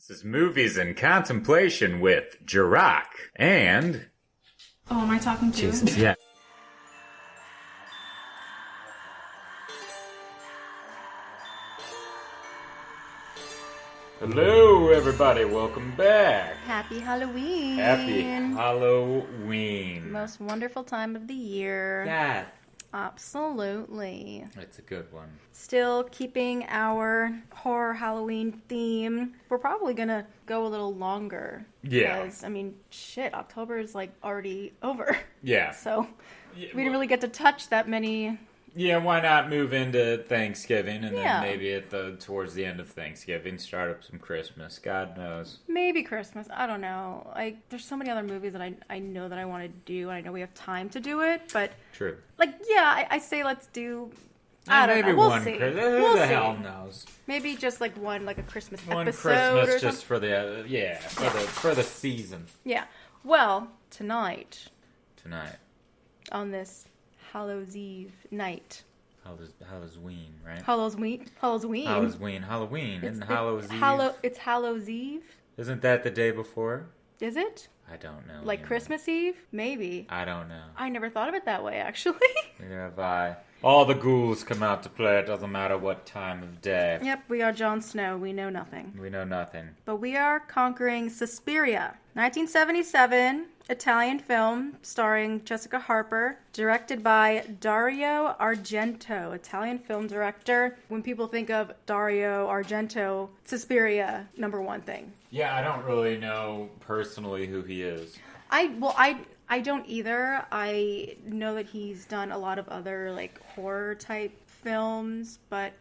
This is Movies in Contemplation with Jarokk and... Oh, am I talking to you? Jesus, yeah. Hello, everybody. Welcome back. Happy Halloween. Happy Halloween. Most wonderful time of the year. Yes. Absolutely. It's a good one. Still keeping our horror Halloween theme. We're probably going to go a little longer. Yeah. Because, I mean, shit, October is like already over. Yeah. So we didn't really get to touch that many. Yeah, why not move into Thanksgiving and Yeah. then maybe towards the end of Thanksgiving start up some Christmas. God knows. Maybe Christmas. I don't know. There's so many other movies that I know that I want to do, and I know we have time to do it, but True. I say let's do. I don't maybe know. We'll one see. Christmas. We'll Who the see. hell knows? Maybe just like a Christmas One episode Christmas or just something. for the for the season. Yeah. Well, tonight Tonight. on this Hallows Eve night. Halloween, right? Halloween. Halloween, and Hallows Eve. It's Hallows Eve. Isn't that the day before? Is it? I don't know. Like anymore. Christmas Eve? Maybe. I don't know. I never thought of it that way, actually. Neither have I. All the ghouls come out to play. It doesn't matter what time of day. Yep, we are Jon Snow. We know nothing. We know nothing. But we are conquering Suspiria, 1977 Italian film starring Jessica Harper, directed by Dario Argento, Italian film director. When people think of Dario Argento, Suspiria, number one thing. Yeah, I don't really know personally who he is. I don't either. I know that he's done a lot of other like horror type films, but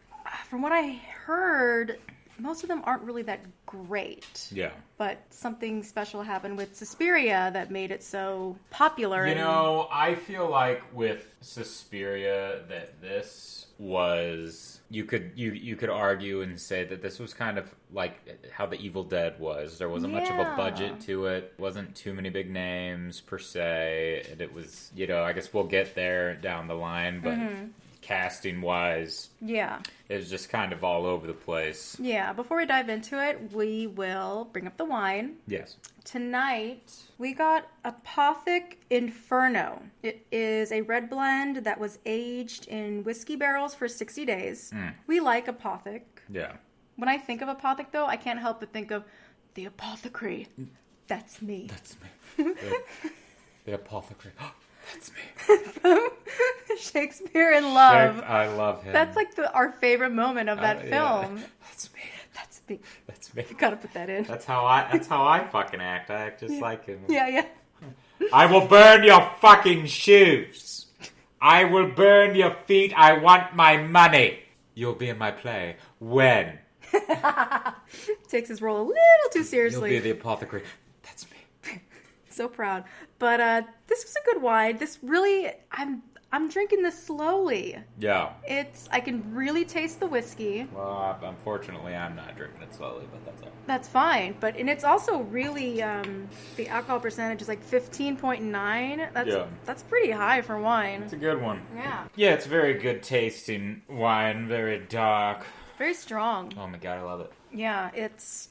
from what I heard, most of them aren't really that great. Yeah. But something special happened with Suspiria that made it so popular. You know, I feel like with Suspiria that this was... You could argue and say that this was kind of like how The Evil Dead was. There wasn't much of a budget to it. Wasn't too many big names per se. And it was, I guess we'll get there down the line, but casting wise, yeah, it was just kind of all over the place. Yeah, before we dive into it, we will bring up the wine. Yes. Tonight, we got Apothic Inferno. It is a red blend that was aged in whiskey barrels for 60 days. We like Apothic. Yeah. When I think of Apothic, though, I can't help but think of the apothecary. That's me. That's me. The apothecary. That's me. From Shakespeare in Love. I love him. That's like our favorite moment of that film. Yeah. That's me. That's me. That's me. You gotta put that in. That's how I fucking act. I act just like him. Yeah. I will burn your fucking shoes. I will burn your feet. I want my money. You'll be in my play. When? Takes his role a little too seriously. You'll be the apothecary. That's me. So proud. But this was a good wine. This really, I'm drinking this slowly. Yeah. I can really taste the whiskey. Well, unfortunately, I'm not drinking it slowly, but that's all right. That's fine. And it's also really, the alcohol percentage is like 15.9. That's pretty high for wine. It's a good one. Yeah. Yeah, it's very good tasting wine. Very dark. Very strong. Oh my god, I love it. Yeah, it's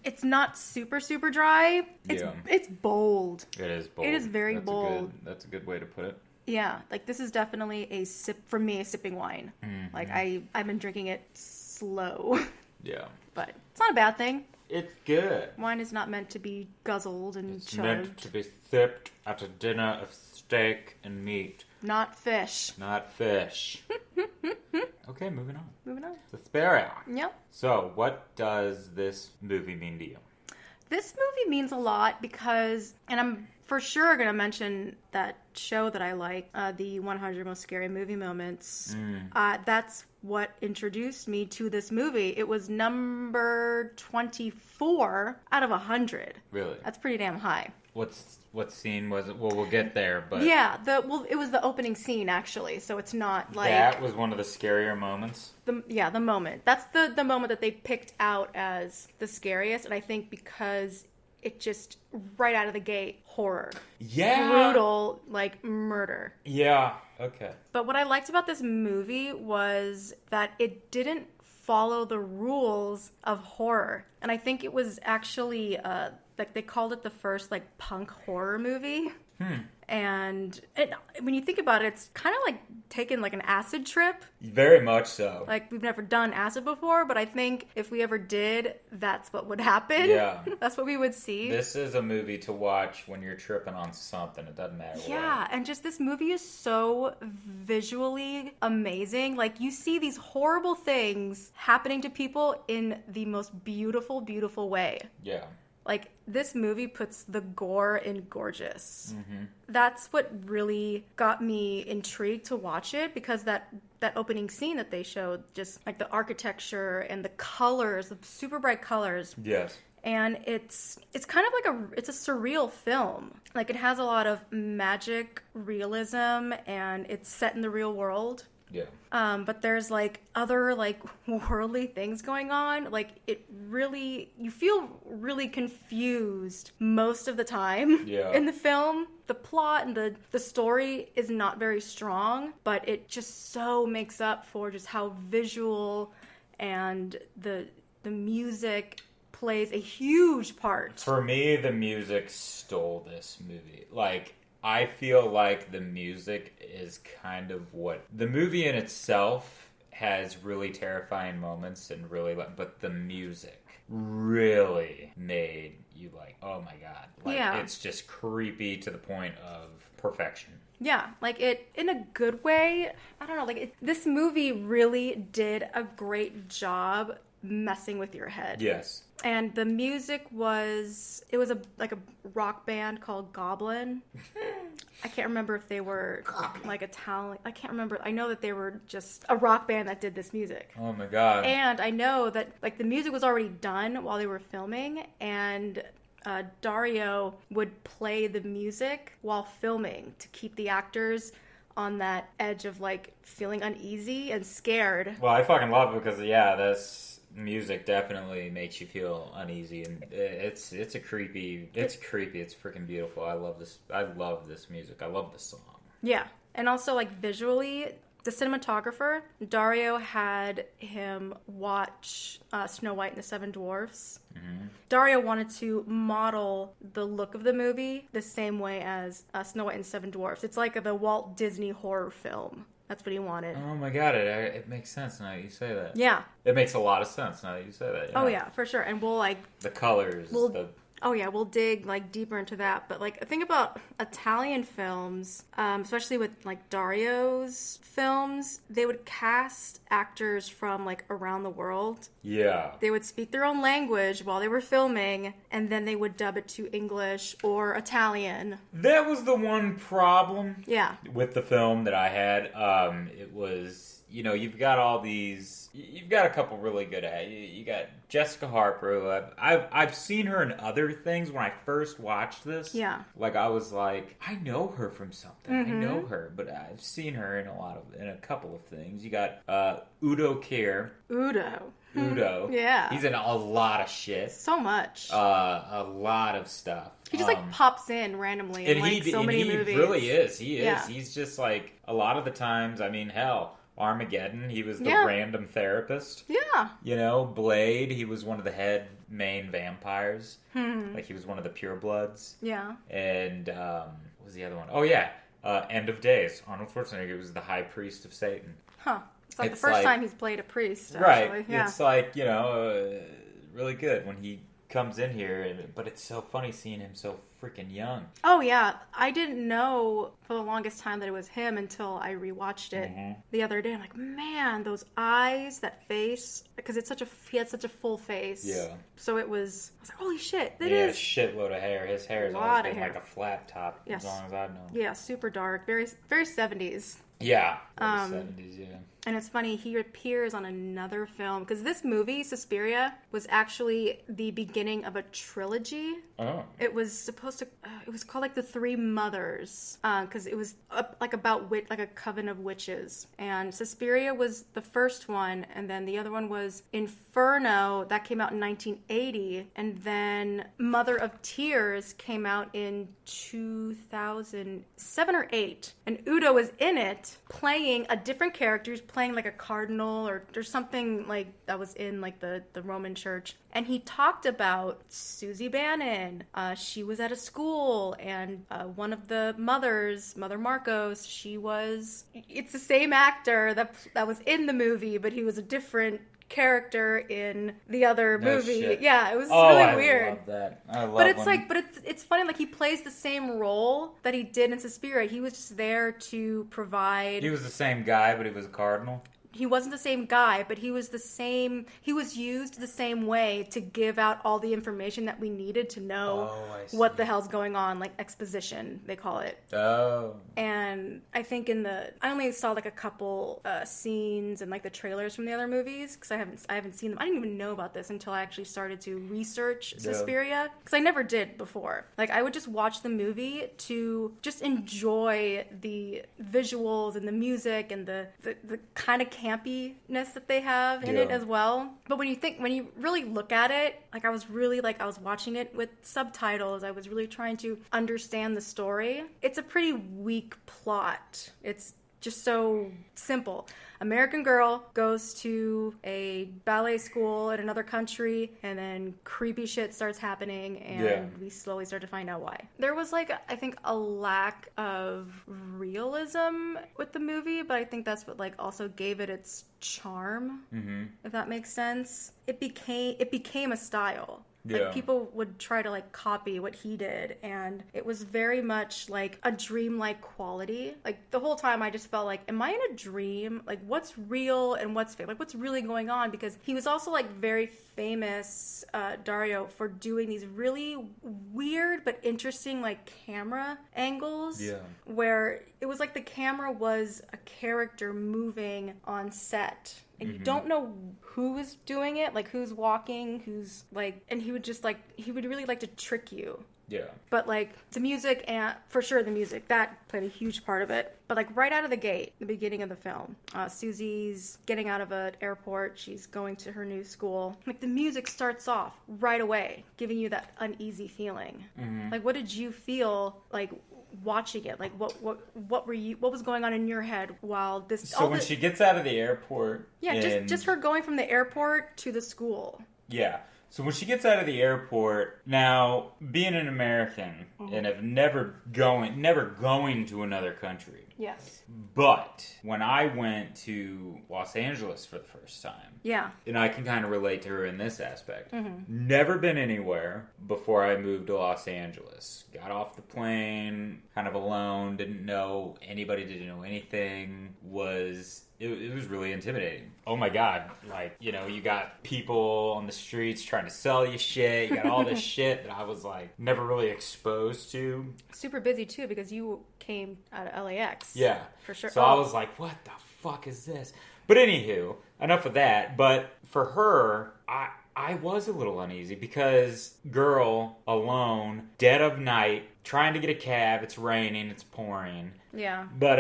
it's not super dry. It's bold. It is bold. It is very bold. That's a good way to put it. Yeah, like this is definitely a sipping wine. Mm-hmm. Like I've been drinking it slow. Yeah. But it's not a bad thing. It's good. Wine is not meant to be guzzled and It's chugged. meant to be sipped at a dinner of steak and meat. Not fish. Not fish. Okay, moving on. Suspiria. Yep. So, what does this movie mean to you? This movie means a lot because, and I'm for sure going to mention that show that I like, the 100 Most Scary Movie Moments. That's what introduced me to this movie. It was number 24 out of 100. Really? That's pretty damn high. What scene was it? Well, we'll get there, but... Yeah, it was the opening scene, actually, so it's not like... That was one of the scarier moments? The moment. That's the moment that they picked out as the scariest, and I think because it just, right out of the gate, horror. Yeah! Brutal, like, murder. Yeah, okay. But what I liked about this movie was that it didn't follow the rules of horror. And I think it was actually like they called it the first like punk horror movie. And when you think about it, it's kind of like taking like an acid trip. Very much so. Like, we've never done acid before, but I think if we ever did, that's what would happen. Yeah. That's what we would see. This is a movie to watch when you're tripping on something. It doesn't matter Yeah, and just this movie is so visually amazing. Like, you see these horrible things happening to people in the most beautiful, beautiful way. Yeah. Like, this movie puts the gore in gorgeous. Mm-hmm. That's what really got me intrigued to watch it, because that opening scene that they showed, just like the architecture and the colors, the super bright colors. Yes. And it's kind of like it's a surreal film. Like, it has a lot of magic realism, and it's set in the real world. Yeah. But there's like other like worldly things going on. Like, you feel really confused most of the time in the film. The plot and the story is not very strong, but it just so makes up for just how visual and the music plays a huge part. For me, the music stole this movie. Like, I feel like the music is kind of what... The movie in itself has really terrifying moments and really... But the music really made you like, oh my god. Like, it's just creepy to the point of perfection. Yeah, like it in a good way. I don't know, like this movie really did a great job messing with your head. Yes. And the music was a rock band called Goblin. I can't remember if they were like Italian. I can't remember. I know that they were just a rock band that did this music. Oh my god. And I know that like the music was already done while they were filming, and Dario would play the music while filming to keep the actors on that edge of like feeling uneasy and scared. Well, I fucking love it because this music definitely makes you feel uneasy, and it's creepy. It's freaking beautiful. I love this music. I love the song. Yeah. And also like visually, the cinematographer, Dario had him watch Snow White and the Seven Dwarfs. Mm-hmm. Dario wanted to model the look of the movie the same way as Snow White and the Seven Dwarfs. It's like the Walt Disney horror film. That's what he wanted. Oh my god, it makes sense now that you say that. Yeah. It makes a lot of sense now that you say that. Oh yeah, for sure. And we'll like... The colors. Oh yeah, we'll dig like deeper into that. But like, think about Italian films, especially with like Dario's films. They would cast actors from like around the world. Yeah. They would speak their own language while they were filming, and then they would dub it to English or Italian. That was the one problem. Yeah. With the film that I had. It was, you've got all these. You've got a couple really good You got Jessica Harper. Who I've seen her in other things. When I first watched this, yeah, like I was like, I know her from something. Mm-hmm. I know her, but I've seen her in a couple of things. You got Udo Kier. Udo. Yeah. He's in a lot of shit. So much. A lot of stuff. He just pops in randomly in many movies. He really is. He is. Yeah. He's just like a lot of the times. I mean, hell. Armageddon, he was the random therapist. Yeah. Blade, he was one of the head main vampires. Like, he was one of the purebloods. Yeah. And, what was the other one? Oh, yeah. End of Days. Arnold Schwarzenegger was the high priest of Satan. Huh. It's like the first time he's played a priest, actually. Right. Yeah. It's like, really good when he comes in here, but it's so funny seeing him so freaking young. Oh yeah, I didn't know for the longest time that it was him until I rewatched it the other day. I'm like, man, those eyes, that face, because he had such a full face. Yeah. So I was like, holy shit, that is a shitload of hair. His hair has always been like a flat top as long as I've known. Yeah, super dark, very very 70s. Yeah, 70s, yeah. And it's funny, he appears on another film, because this movie, Suspiria, was actually the beginning of a trilogy. Oh. It was supposed to, it was called like The Three Mothers, because it was like about like a coven of witches. And Suspiria was the first one, and then the other one was Inferno, that came out in 1980, and then Mother of Tears came out in 2007 or 8, and Udo was in it, playing a different character. He was playing like a cardinal or something like that was in like the Roman church. And he talked about Susie Bannon. She was at a school, and one of the mothers, Mother Marcos, it's the same actor that was in the movie, but he was a different character in the other movie. Shit. Yeah, it was really weird. I love that. I love but it's funny, like he plays the same role that he did in Suspiria. He was just there to provide. He was the same guy, but he was a cardinal. He wasn't the same guy, but he was used the same way to give out all the information that we needed to know what the hell's going on, like exposition, they call it. Oh. And I think I only saw like a couple scenes and like the trailers from the other movies, because I haven't seen them. I didn't even know about this until I actually started to research Suspiria, because I never did before. Like I would just watch the movie to just enjoy the visuals and the music and the kind of campiness that they have in it as well. But when you really look at it, like I was watching it with subtitles. I was really trying to understand the story. It's a pretty weak plot. It's just so simple. American girl goes to a ballet school in another country, and then creepy shit starts happening, and we slowly start to find out why. There was I think a lack of realism with the movie, but I think that's what also gave it its charm, if that makes sense. It became a style. Like people would try to copy what he did, and it was very much like a dreamlike quality. Like the whole time I just felt like, am I in a dream? Like what's real and what's fake? Like what's really going on? Because he was also very famous, Dario, for doing these really weird but interesting camera angles where it was like the camera was a character moving on set. And you don't know who is doing it, who's walking, who's and he would really like to trick you. Yeah. But the music, and for sure the music, that played a huge part of it. But right out of the gate, the beginning of the film, Susie's getting out of an airport, she's going to her new school. The music starts off right away, giving you that uneasy feeling. What did you feel watching it? What was going on in your head while this? So when she gets out of the airport, just her going from the airport to the school. Yeah. So when she gets out of the airport, now being an American and of never going to another country. Yes. But when I went to Los Angeles for the first time, and I can kind of relate to her in this aspect. Never been anywhere before I moved to Los Angeles. Got off the plane, kind of alone, didn't know anybody, didn't know anything. It was really intimidating. Oh my God. You got people on the streets trying to sell you shit. You got all this shit that I was never really exposed to. Super busy too, because you came out of LAX. Yeah. For sure. So I was like, what the fuck is this? But anywho, enough of that. But for her, I was a little uneasy because girl, alone, dead of night, trying to get a cab. It's raining. It's pouring. Yeah. But,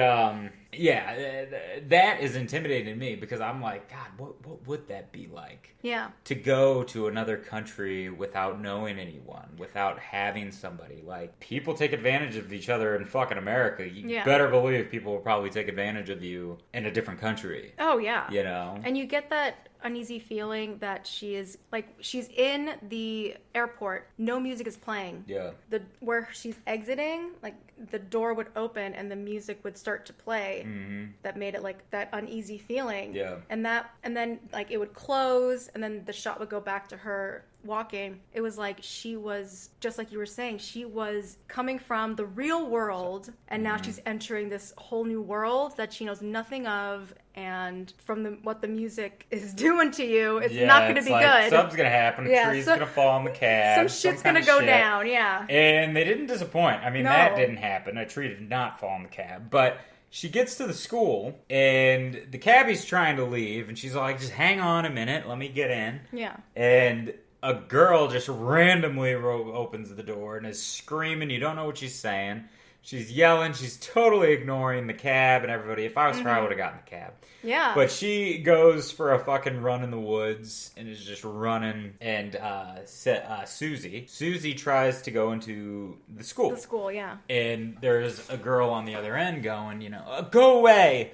that is intimidating to me because I'm like, God, what would that be like? Yeah. To go to another country without knowing anyone, without having somebody. People take advantage of each other in fucking America. You better believe people will probably take advantage of you in a different country. Oh, yeah. You know? And you get that uneasy feeling that she's in the airport, no music is playing. Yeah. Where she's exiting, the door would open and the music would start to play. That made it that uneasy feeling. Yeah. And then it would close, and then the shot would go back to her walking. It was she was, just like you were saying, she was coming from the real world, and now she's entering this whole new world that she knows nothing of, and from what the music is doing to you, it's not going to be good. Something's going to happen. A tree's going to fall on the cab. Some shit's going to go down, yeah. And they didn't disappoint. I mean, that didn't happen. A tree did not fall on the cab. But she gets to the school, and the cabbie's trying to leave, and she's like, just hang on a minute, let me get in. Yeah. And a girl just randomly opens the door and is screaming. You don't know what she's saying. She's yelling. She's totally ignoring the cab and everybody. If I was her, I would have gotten the cab. Yeah. But she goes for a fucking run in the woods and is just running. And Susie tries to go into the school. The school, yeah. And there's a girl on the other end going, go away.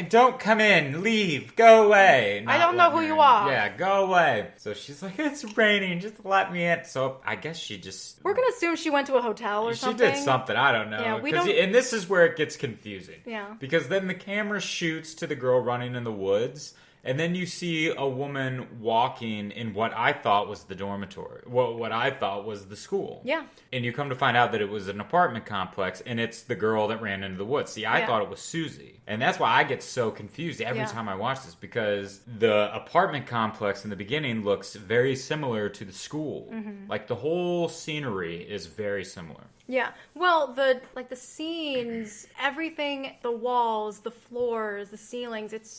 Don't come in. Leave. Go away. I don't know who you are. Yeah, go away. So she's like, it's raining. Just let me in. So I guess she just... We're going to assume she went to a hotel or something. She did something. I don't know. Yeah, we don't... And this is where it gets confusing. Yeah. Because then the camera shoots to the girl running in the woods, and then you see a woman walking in what I thought was the dormitory, what I thought was the school. Yeah. And you come to find out that it was an apartment complex, and it's the girl that ran into the woods. See, I thought it was Susie. And that's why I get so confused every time I watch this, because the apartment complex in the beginning looks very similar to the school. Mm-hmm. Like, the whole scenery is very similar. Yeah. Well, the scenes, everything, the walls, the floors, the ceilings, it's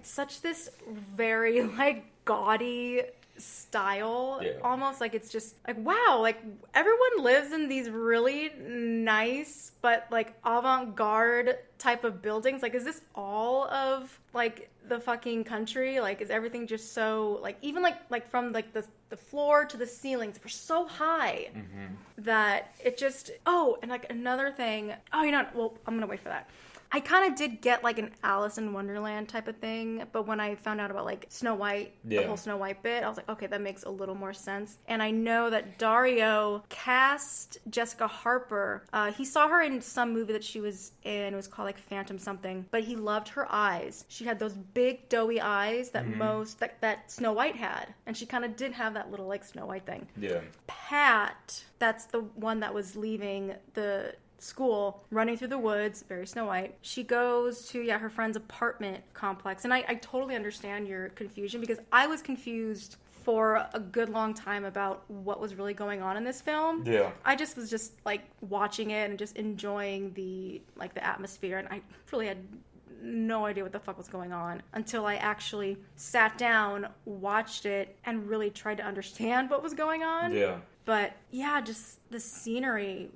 such this very, gaudy style. Yeah. Almost like it's just wow, everyone lives in these really nice but avant-garde type of buildings. Is this all of the fucking country? Is everything just so even from the floor to the ceilings were so high that it just and another thing, well, I'm gonna wait for that. I kind of did get an Alice in Wonderland type of thing, but when I found out about Snow White, the whole Snow White bit, I was like, okay, that makes a little more sense. And I know that Dario cast Jessica Harper. He saw her in some movie that she was in. It was called Phantom something, but he loved her eyes. She had those big doughy eyes that that Snow White had, and she kind of did have that little Snow White thing. Yeah. Pat, that's the one that was leaving the school, running through the woods, very Snow White. She goes to her friend's apartment complex, and I totally understand your confusion, because I was confused for a good long time about what was really going on in this film. Yeah. I just was watching it and just enjoying the atmosphere, and I really had no idea what the fuck was going on until I actually sat down, watched it, and really tried to understand what was going on. Yeah. But yeah, just the scenery,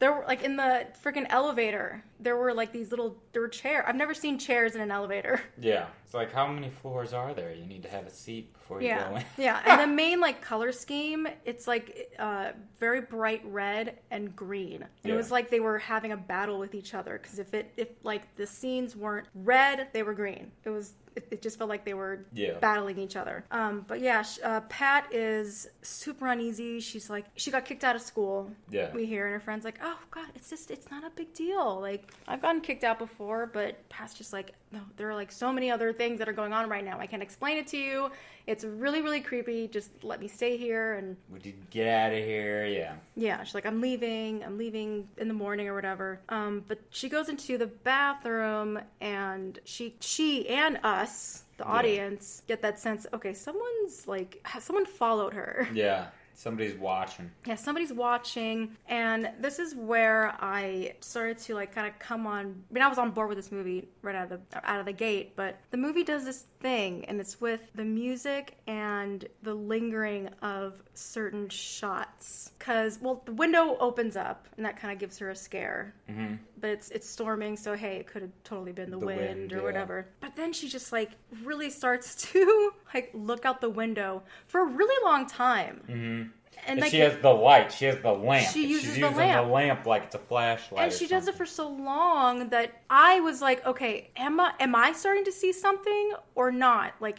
there were in the freaking elevator, there were there were chairs. I've never seen chairs in an elevator. Yeah. It's how many floors are there? You need to have a seat before you go in. Yeah. And the main color scheme, it's very bright red and green. And it was they were having a battle with each other, because if the scenes weren't red, they were green. It just felt like they were battling each other. But yeah, Pat is super uneasy. She's she got kicked out of school. Yeah. We hear, and her friend's oh God, it's not a big deal. I've gotten kicked out before, but Pat's just no, there are so many other things that are going on right now. I can't explain it to you. It's really, really creepy. Just let me stay here. And would you get out of here? Yeah. Yeah. She's I'm leaving in the morning or whatever. But she goes into the bathroom, and she and us, the audience, get that sense, okay, someone followed her. Yeah. Somebody's watching. Yeah, somebody's watching. And this is where I started to kind of come on. I was on board with this movie right out of the gate, but the movie does this thing, and it's with the music and the lingering of certain shots. Because, the window opens up, and that kind of gives her a scare. Mm-hmm. But it's storming, so hey, it could have totally been the wind or whatever. But then she just really starts to look out the window for a really long time. Mm-hmm. And she has the light. She has the lamp. She's using the lamp like it's a flashlight. And she does it for so long that I was okay, am I starting to see something or not? I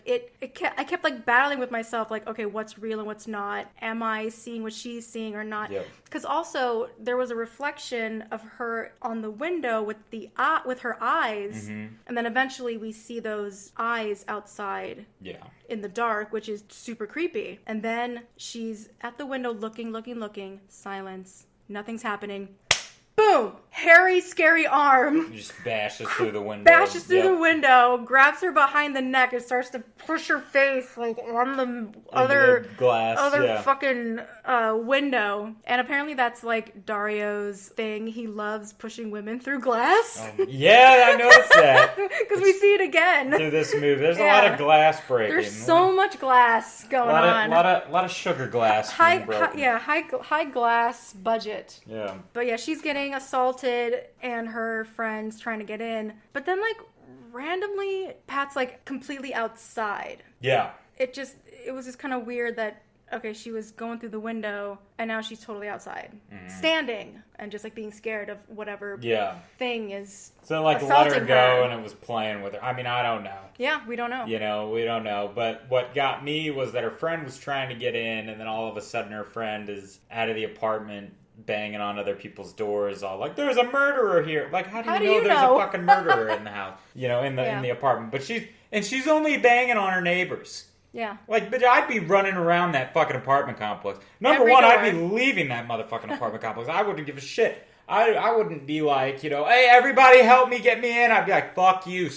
kept battling with myself, okay, what's real and what's not? Am I seeing what she's seeing or not? Because also there was a reflection of her on the window with her eyes, and then eventually we see those eyes outside. Yeah. In the dark, which is super creepy. And then she's at the window looking, silence, nothing's happening. Boom! Hairy, scary arm. Just bashes through the window. Bashes through the window, grabs her behind the neck, and starts to push her face on the other glass, fucking window. And apparently that's Dario's thing. He loves pushing women through glass. Yeah, I noticed that. Because we see it again through this movie. There's a lot of glass breaking. There's so much glass going on. A lot of sugar glass. High glass budget. Yeah. But yeah, she's getting assaulted and her friends trying to get in. But then, like, randomly, Pat's, like, completely outside. Yeah. It was just kind of weird that, okay, she was going through the window and now she's totally outside. Standing and just, like, being scared of whatever thing is So, like, let her go and it was playing with her. I mean, I don't know. Yeah, we don't know. You know, we don't know. But what got me was that her friend was trying to get in, and then all of a sudden her friend is out of the apartment banging on other people's doors, all like, there's a murderer here. Like, how do you know there's a fucking murderer in the house? You know, in the apartment. But she's only banging on her neighbors. Yeah. Like, but I'd be running around that fucking apartment complex. Number one, I'd be leaving that motherfucking apartment complex. I wouldn't give a shit. I wouldn't be like, you know, hey, everybody help me get me in. I'd be like, fuck you.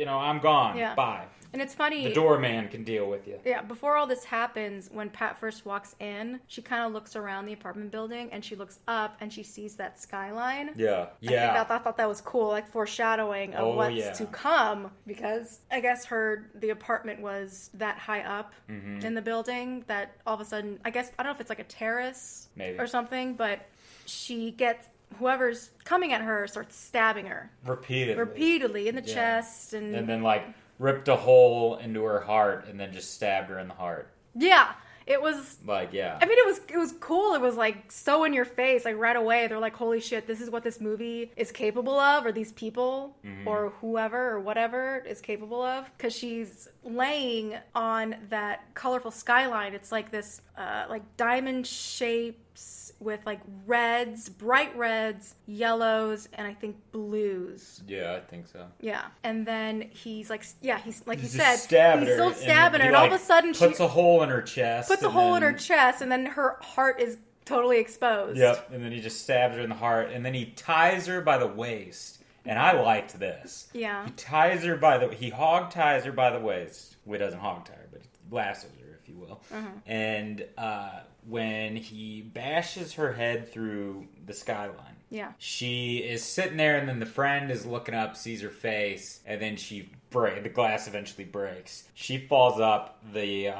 I'm gone. Yeah. Bye. And it's funny. The doorman can deal with you. Yeah, before all this happens, when Pat first walks in, she kind of looks around the apartment building and she looks up and she sees that skyline. Yeah. Yeah. I thought that was cool, like foreshadowing of what's to come, because I guess the apartment was that high up in the building that all of a sudden, I don't know if it's like a terrace or something, but she gets, whoever's coming at her starts stabbing her. Repeatedly in the chest. And then, like, ripped a hole into her heart and then just stabbed her in the heart. Yeah. It was... Like, yeah. I mean, it was cool. It was, like, so in your face. Like, right away, they're like, holy shit, this is what this movie is capable of, or these people, or whoever, or whatever is capable of. Because she's laying on that colorful skyline. It's like this, like, diamond shapes with, like, reds, bright reds, yellows, and I think blues. Yeah, I think so. Yeah. And then he's like, he's like you just said, he's still stabbing her, and all of a sudden puts a hole in her chest. In her chest, and then her heart is totally exposed. Yep. And then he just stabs her in the heart, and then he ties her by the waist. And I liked this. Yeah. He hog ties her by the waist. Well, he doesn't hog tie her, but he lassos her, if you will. And when he bashes her head through the skyline, she is sitting there, and then the friend is looking up, sees her face, and then the glass eventually breaks. She falls up, the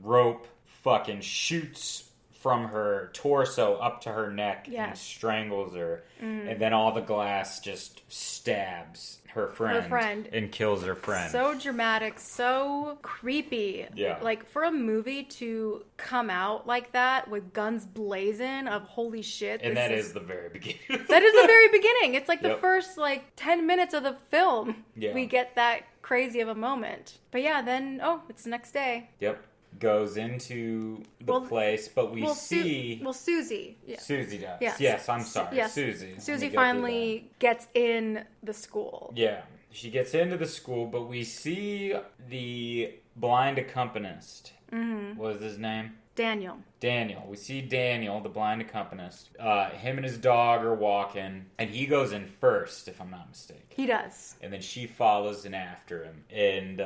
rope fucking shoots from her torso up to her neck and strangles her. And then all the glass just stabs her friend and kills her friend. So dramatic, so creepy. Yeah. Like, for a movie to come out like that with guns blazing of holy shit. And that is the very beginning. That is the very beginning. It's like the first, like, 10 minutes of the film. Yeah. We get that crazy of a moment. But yeah, then, it's the next day. Yep. Goes into the place, but we see... Susie. Yeah. Susie does. Yes, I'm sorry. Yes. Susie finally gets in the school. Yeah. She gets into the school, but we see the blind accompanist. What was his name? Daniel. We see Daniel, the blind accompanist. Him and his dog are walking, and he goes in first, if I'm not mistaken. He does. And then she follows in after him. And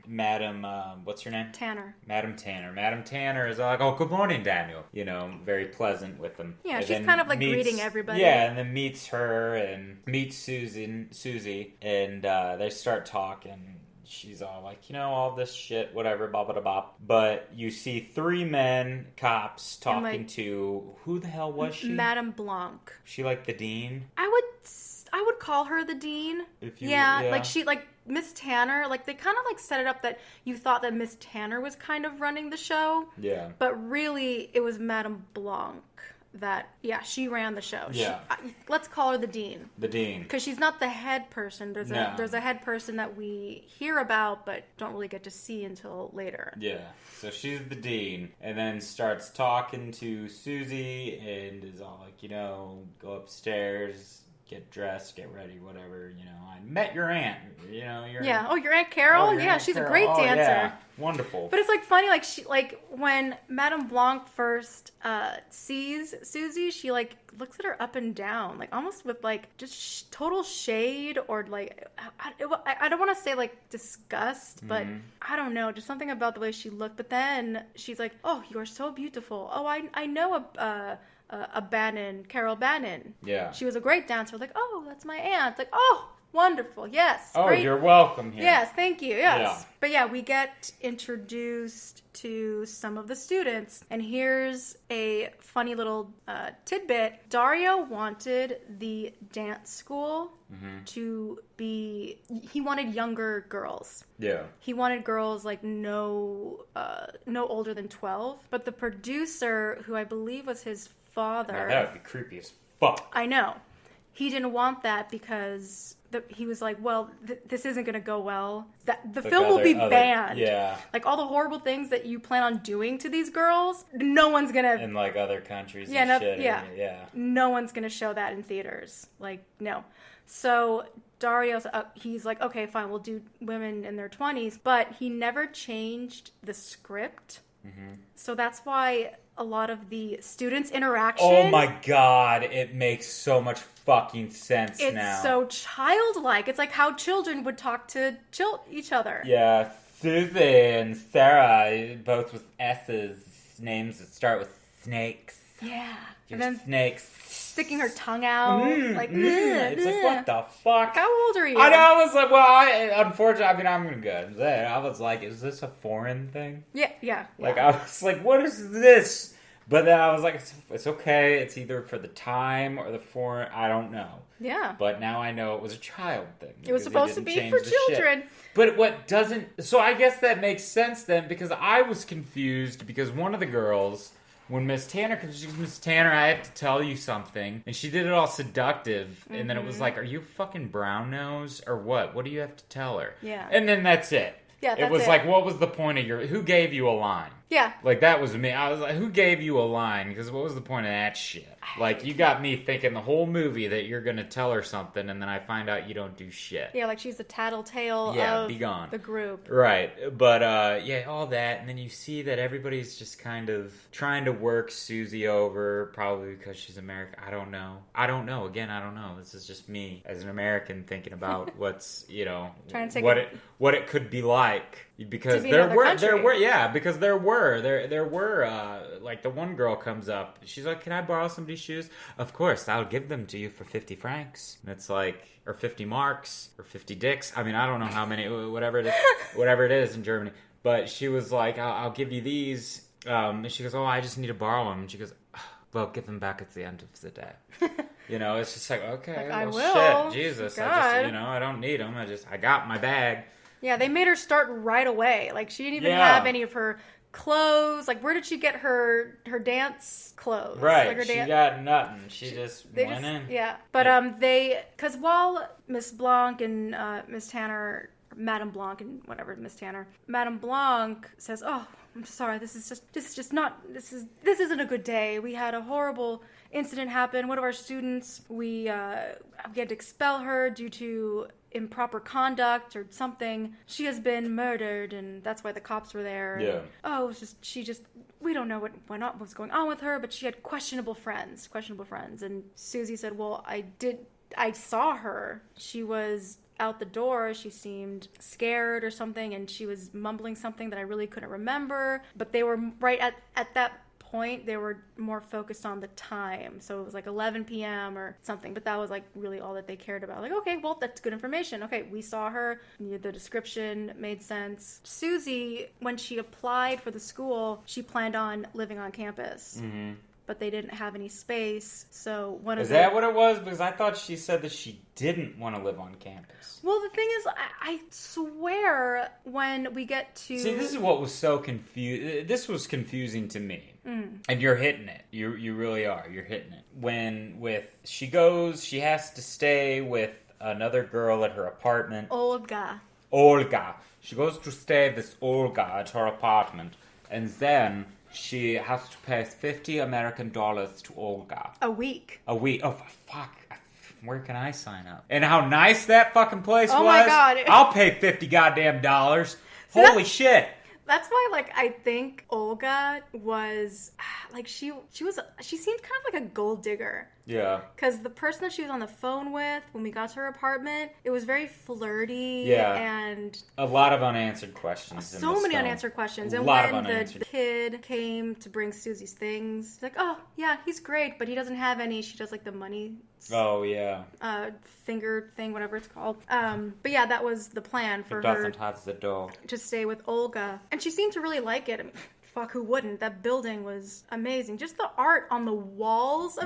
Madam, what's her name? Tanner. Madam Tanner is like, oh, good morning, Daniel. You know, very pleasant with him. Yeah, and she's kind of like greeting everybody. Yeah, and then meets her and meets Susie, and they start talking. She's all like, you know, all this shit, whatever, blah, blah, blah. But you see 3 men, cops, talking to... Who the hell was she? Madame Blanc. She like the dean? I would call her the dean. Like she, like, Miss Tanner, like, they kind of, like, set it up that you thought that Miss Tanner was kind of running the show. Yeah. But really, it was Madame Blanc that, she ran the show. Yeah. Let's call her the dean. The dean. Because she's not the head person. There's a head person that we hear about but don't really get to see until later. Yeah. So she's the dean, and then starts talking to Susie, and is all like, you know, go upstairs, get dressed, get ready, whatever, you know. I met your aunt, you know. Your Aunt Carol? She's a great dancer. Yeah. Wonderful. But it's, like, funny, like, when Madame Blanc first sees Susie, she, like, looks at her up and down, like, almost with, like, just total shade, or, like, I don't want to say, like, disgust, but I don't know, just something about the way she looked. But then she's like, oh, you're so beautiful. Oh, I know a Bannon, Carol Bannon. Yeah. She was a great dancer. Like, oh, that's my aunt. Like, oh, Wonderful. Yes. Oh, great. you're welcome here. Yes, thank you. Yes. Yeah. But yeah, we get introduced to some of the students. And here's a funny little tidbit. Dario wanted the dance school to be... He wanted younger girls. Yeah. He wanted girls like no older than 12. But the producer, who I believe was his father... Now, that would be creepy as fuck. I know. He didn't want that because he was like, well, this isn't going to go well. The film will be banned. Yeah. Like, all the horrible things that you plan on doing to these girls, no one's going to... In, like, other countries yeah, and shit. Yeah. No one's going to show that in theaters. Like, no. So Dario's he's like, okay, fine, we'll do women in their 20s. But he never changed the script. Mm-hmm. So that's why a lot of the students' interaction... Oh my god, it makes so much fucking sense now. It's so childlike. It's like how children would talk to each other. Yeah, Susie and Sarah, both with S's, names that start with snakes. Yeah. You're and then snakes. Sticking her tongue out. It's like, what the fuck? How old are you? I know, I was like, well, unfortunately, I mean, I'm going to go and say it. I was like, is this a foreign thing? Yeah. Like, I was like, what is this? But then I was like, it's okay. It's either for the time or the foreign. I don't know. Yeah. But now I know it was a child thing. It was supposed to be for children. Shit. But what doesn't... So I guess that makes sense then, because I was confused because one of the girls... When Miss Tanner, because she's Miss Tanner, I have to tell you something. And she did it all seductive. And then it was like, are you fucking brown nose or what? What do you have to tell her? Yeah. And then that's it. Yeah, that's it was it. like, what was the point of who gave you a line? Yeah. Like, that was me. I was like, who gave you a line? Because what was the point of that shit? Like, you got me thinking the whole movie that you're going to tell her something, and then I find out you don't do shit. Yeah, like she's the tattletale of be gone. The group. Right. But, yeah, all that. And then you see that everybody's just kind of trying to work Susie over, probably because she's American. I don't know. Again, I don't know. This is just me as an American thinking about what's, trying to take what it could be like. Because there were like the one girl comes up, she's like, can I borrow somebody's shoes? Of course, I'll give them to you for 50 francs. And it's like, or 50 marks, or 50 dicks. I mean, I don't know how many, whatever it is in Germany. But she was like, I'll give you these. And she goes, oh, I just need to borrow them. And she goes, well, give them back at the end of the day. It's just like, okay, like, well, shit, Jesus. God. I just, I don't need them. I got my bag. Yeah, they made her start right away. Like, she didn't even have any of her clothes. Like, where did she get her dance clothes? Right, like she got nothing. She just went in. Yeah, but because while Miss Blanc and Miss Tanner, Madame Blanc and whatever, Miss Tanner, Madame Blanc says, "Oh, I'm sorry. This isn't a good day. We had a horrible incident happen. One of our students, we had to expel her due to improper conduct or something. She has been murdered, and that's why the cops were there. Yeah. We don't know what was going on with her, but she had questionable friends. And Susie said, well, I saw her. She was out the door. She seemed scared or something, and she was mumbling something that I really couldn't remember. But they were right at that point, they were more focused on the time. So it was like 11 p.m. or something, but that was like really all that they cared about. Like, okay, well, that's good information. Okay, we saw her. The description made sense. Susie, when she applied for the school, she planned on living on campus. Mm-hmm. But they didn't have any space, so Is that what it was? Because I thought she said that she didn't want to live on campus. Well, the thing is, I swear when we get to... See, this is what was so confusing. This was confusing to me. Mm. And you're hitting it. You really are. You're hitting it. She has to stay with another girl at her apartment. Olga. She goes to stay with Olga at her apartment. And then... she has to pay $50 American to Olga. A week. Oh, fuck. Where can I sign up? And how nice that fucking place was. Oh, my God. I'll pay $50 goddamn dollars. Holy shit. That's why, like, I think Olga was, like, she seemed kind of like a gold digger. Yeah. Because the person that she was on the phone with when we got to her apartment, it was very flirty. Yeah. And a lot of unanswered questions. So many unanswered questions. And when the kid came to bring Susie's things, she's like, oh, yeah, he's great, but he doesn't have any. She does, like, the money. Oh, yeah. Finger thing, whatever it's called. But yeah, that was the plan for her. Doesn't have the dough. To stay with Olga. And she seemed to really like it. I mean, fuck, who wouldn't? That building was amazing. Just the art on the walls.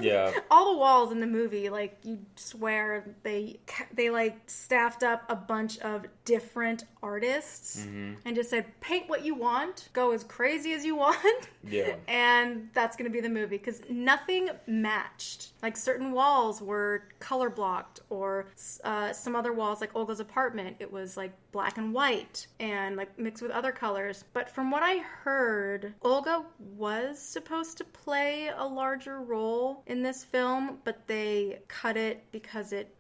All the walls in the movie, like, you swear they like, staffed up a bunch of different artists and just said, paint what you want, go as crazy as you want. Yeah. And that's going to be the movie. Because nothing matched. Like, certain walls were color blocked, or some other walls, like Olga's apartment, it was, like, black and white and, like, mixed with other colors. But from what I heard, Olga was supposed to play a larger role in this film, but they cut it because it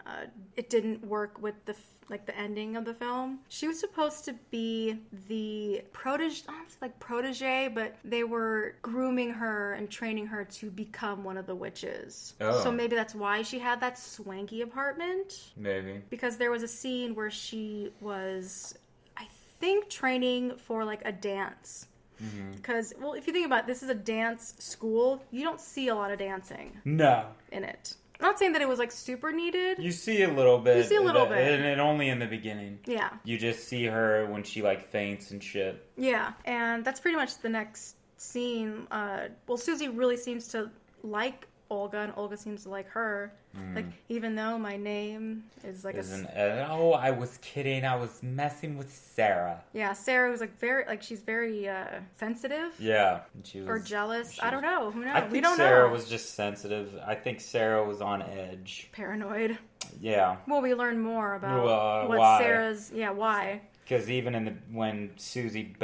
didn't work with the ending of the film. She was supposed to be the protege, but they were grooming her and training her to become one of the witches. Oh. So maybe that's why she had that swanky apartment. Maybe. Because there was a scene where she was, I think, training for, like, a dance. Because, well, if you think about it, this is a dance school. You don't see a lot of dancing. No. In it. I'm not saying that it was, like, super needed. You see a little bit. And only in the beginning. Yeah. You just see her when she, like, faints and shit. Yeah. And that's pretty much the next scene. Susie really seems to like Olga, and Olga seems to like her. Like, even though my name is like I was kidding. I was messing with Sarah. Yeah, Sarah was like she's very sensitive. Yeah. Or jealous. I don't know. Who knows? I think Sarah was just sensitive. I think Sarah was on edge. Paranoid. Yeah. Well, we learn more about what why. Sarah's... Yeah, why. Because even when Susie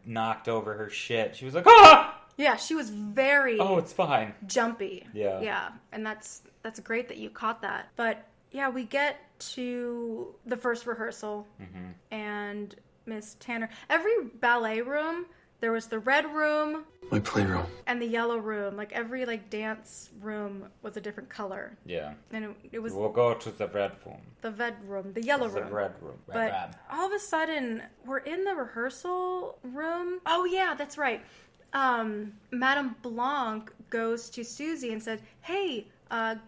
knocked over her shit, she was like, ah! Yeah, she was very... Oh, it's fine. Jumpy. Yeah. Yeah, and that's great that you caught that. But, yeah, we get to the first rehearsal, and Miss Tanner... Every ballet room, there was the red room... My playroom. And the yellow room. Like, every, like, dance room was a different color. Yeah. And it was... We'll go to the red room. The red room. The yellow room. The red room. But all of a sudden, we're in the rehearsal room. Oh, yeah, that's right. Madame Blanc goes to Susie and said, hey,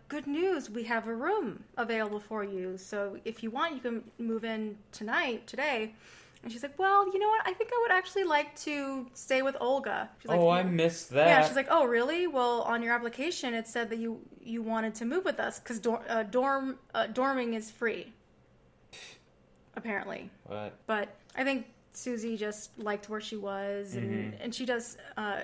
good news, we have a room available for you. So if you want, you can move in today. And she's like, well, you know what? I think I would actually like to stay with Olga. She's like, I missed that. Yeah, she's like, oh, really? Well, on your application, it said that you wanted to move with us because dorming is free, apparently. What? But I think Susie just liked where she was, and she does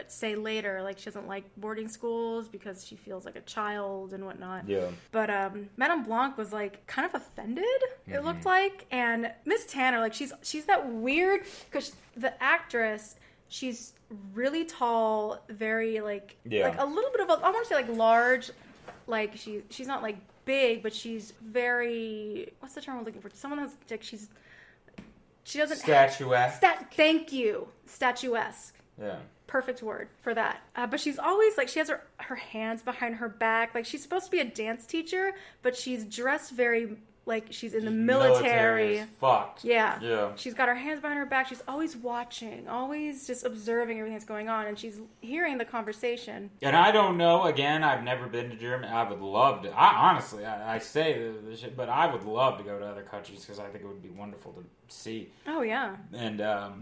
say later, like, she doesn't like boarding schools because she feels like a child and whatnot. Yeah. But Madame Blanc was, like, kind of offended, it looked like, and Miss Tanner, like, she's that weird, because the actress, she's really tall, very, like, like a little bit of I want to say, like, large, like, she's not, like, big, but she's very, what's the term I'm looking for? Someone who's, like, she doesn't... Statuesque. Thank you. Statuesque. Yeah. Perfect word for that. But she's always, like, she has her hands behind her back. Like, she's supposed to be a dance teacher, but she's dressed very... like she's in the military. As fuck. Yeah. Yeah. She's got her hands behind her back. She's always watching, always just observing everything that's going on, and she's hearing the conversation. And I don't know, again, I've never been to Germany. I would love to. Honestly, I say this shit, but I would love to go to other countries because I think it would be wonderful to see. Oh, yeah. And,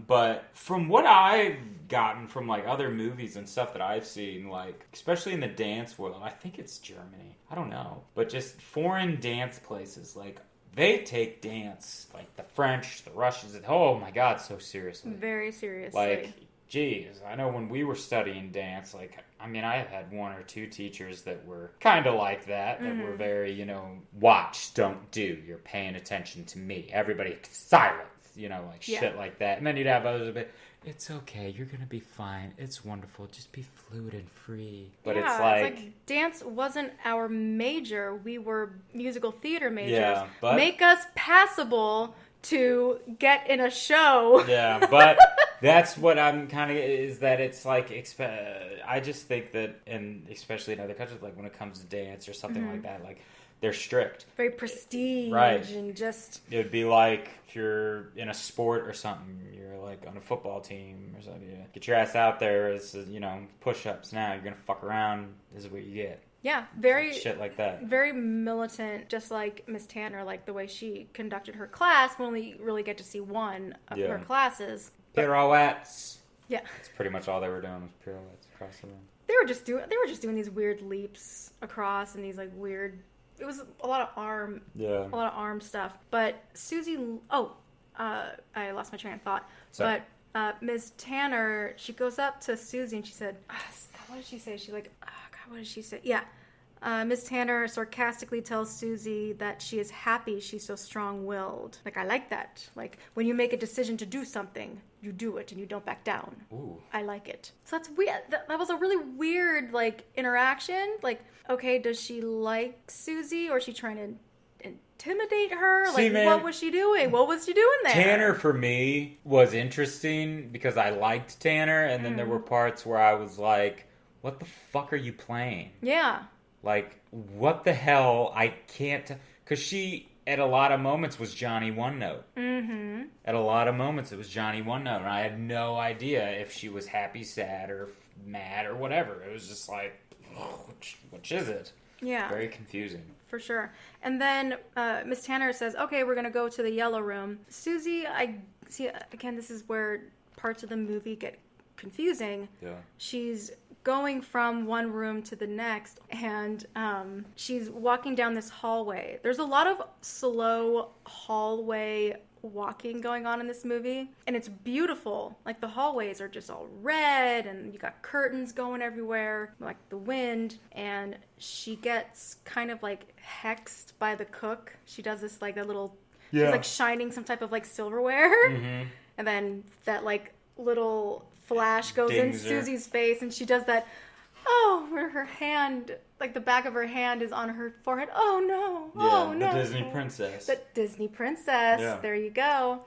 but from what I've gotten from, like, other movies and stuff that I've seen, like, especially in the dance world, I think it's Germany. I don't know. But just foreign dance places, like, they take dance, like, the French, the Russians, oh my God, so seriously. Very seriously. Like, geez, I know when we were studying dance, like, I mean, I had one or two teachers that were kind of like that were very, watch, don't do, you're paying attention to me. Everybody, silence, like shit like that. And then you'd have others a bit, it's okay, you're gonna be fine, it's wonderful, just be fluid and free. But it's like dance wasn't our major, we were musical theater majors. Yeah, but make us passable to get in a show. Yeah, but that's what I'm kind of, is that it's like, I just think that, and especially in other countries, like when it comes to dance or something like that, like they're strict. Very prestige. Right. And just... It would be like if you're in a sport or something, you're like on a football team or something. Yeah. Get your ass out there. It's, push-ups now. You're going to fuck around. This is what you get. Yeah, very... Shit like that. Very militant, just like Miss Tanner, like the way she conducted her class. We only really get to see one of her classes. Pirouettes. Yeah. That's pretty much all they were doing was pirouettes across the room. They were just doing these weird leaps across and these like weird... It was a lot of arm stuff. But Susie... I lost my train of thought. Sorry. But Miss Tanner, she goes up to Susie and she said... what did she say? She like... what did she say? Yeah. Miss Tanner sarcastically tells Susie that she is happy she's so strong-willed. Like, I like that. Like, when you make a decision to do something, you do it and you don't back down. Ooh. I like it. So that's weird. That was a really weird, like, interaction. Like, okay, does she like Susie or is she trying to intimidate her? See, like, man, what was she doing? What was she doing there? Tanner, for me, was interesting because I liked Tanner, and then there were parts where I was like, what the fuck are you playing? Yeah. Like, what the hell? I can't... Because she, at a lot of moments, was Johnny One Note. Mm-hmm. At a lot of moments, it was Johnny One Note. And I had no idea if she was happy, sad, or mad, or whatever. It was just like, which is it? Yeah. Very confusing. For sure. And then Miss Tanner says, okay, we're going to go to the yellow room. Susie, I see, again, this is where parts of the movie get confusing. Yeah. She's going from one room to the next, and she's walking down this hallway. There's a lot of slow hallway walking going on in this movie, and it's beautiful. Like, the hallways are just all red, and you got curtains going everywhere, like the wind, and she gets kind of like hexed by the cook. She does this like a little, she's like shining some type of like silverware, and then that like little flash goes in Susie's face, and she does that, where her hand, like the back of her hand is on her forehead. Oh no, the Disney princess. The Disney princess, there you go.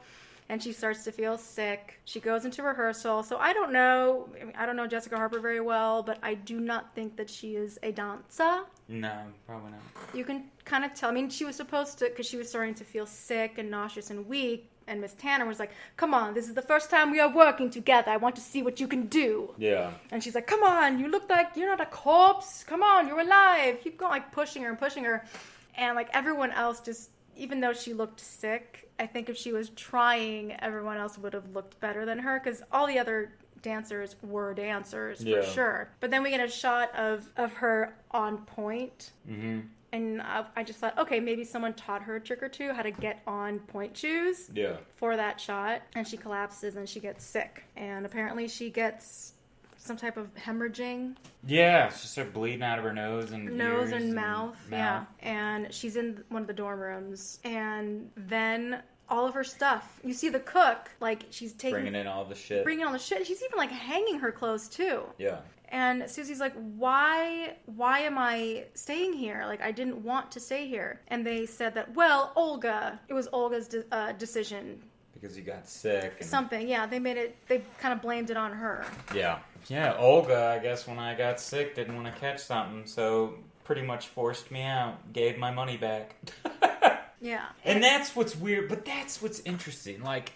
And she starts to feel sick. She goes into rehearsal. So I don't know Jessica Harper very well, but I do not think that she is a dancer. No, probably not. You can kind of tell. I mean, she was supposed to, because she was starting to feel sick and nauseous and weak. And Miss Tanner was like, come on, this is the first time we are working together. I want to see what you can do. Yeah. And she's like, come on, you look like you're not a corpse. Come on, you're alive. Keep going, like pushing her and pushing her. And like everyone else just, even though she looked sick, I think if she was trying, everyone else would have looked better than her. Because all the other dancers were dancers for sure. But then we get a shot of her on point. Mm-hmm. And I just thought, okay, maybe someone taught her a trick or two, how to get on point shoes for that shot. And she collapses and she gets sick. And apparently she gets some type of hemorrhaging. Yeah, she started bleeding out of her nose and ears and mouth. Yeah. And she's in one of the dorm rooms. And then all of her stuff. You see the cook, like, she's bringing in all the shit. She's even, like, hanging her clothes, too. Yeah. And Susie's like, why am I staying here? Like, I didn't want to stay here. And they said that, well, it was Olga's decision. Because you got sick. Something, yeah. They kind of blamed it on her. Yeah. Yeah, Olga, I guess, when I got sick, didn't want to catch something, so pretty much forced me out. Gave my money back. Yeah. And that's what's weird, but that's what's interesting. Like,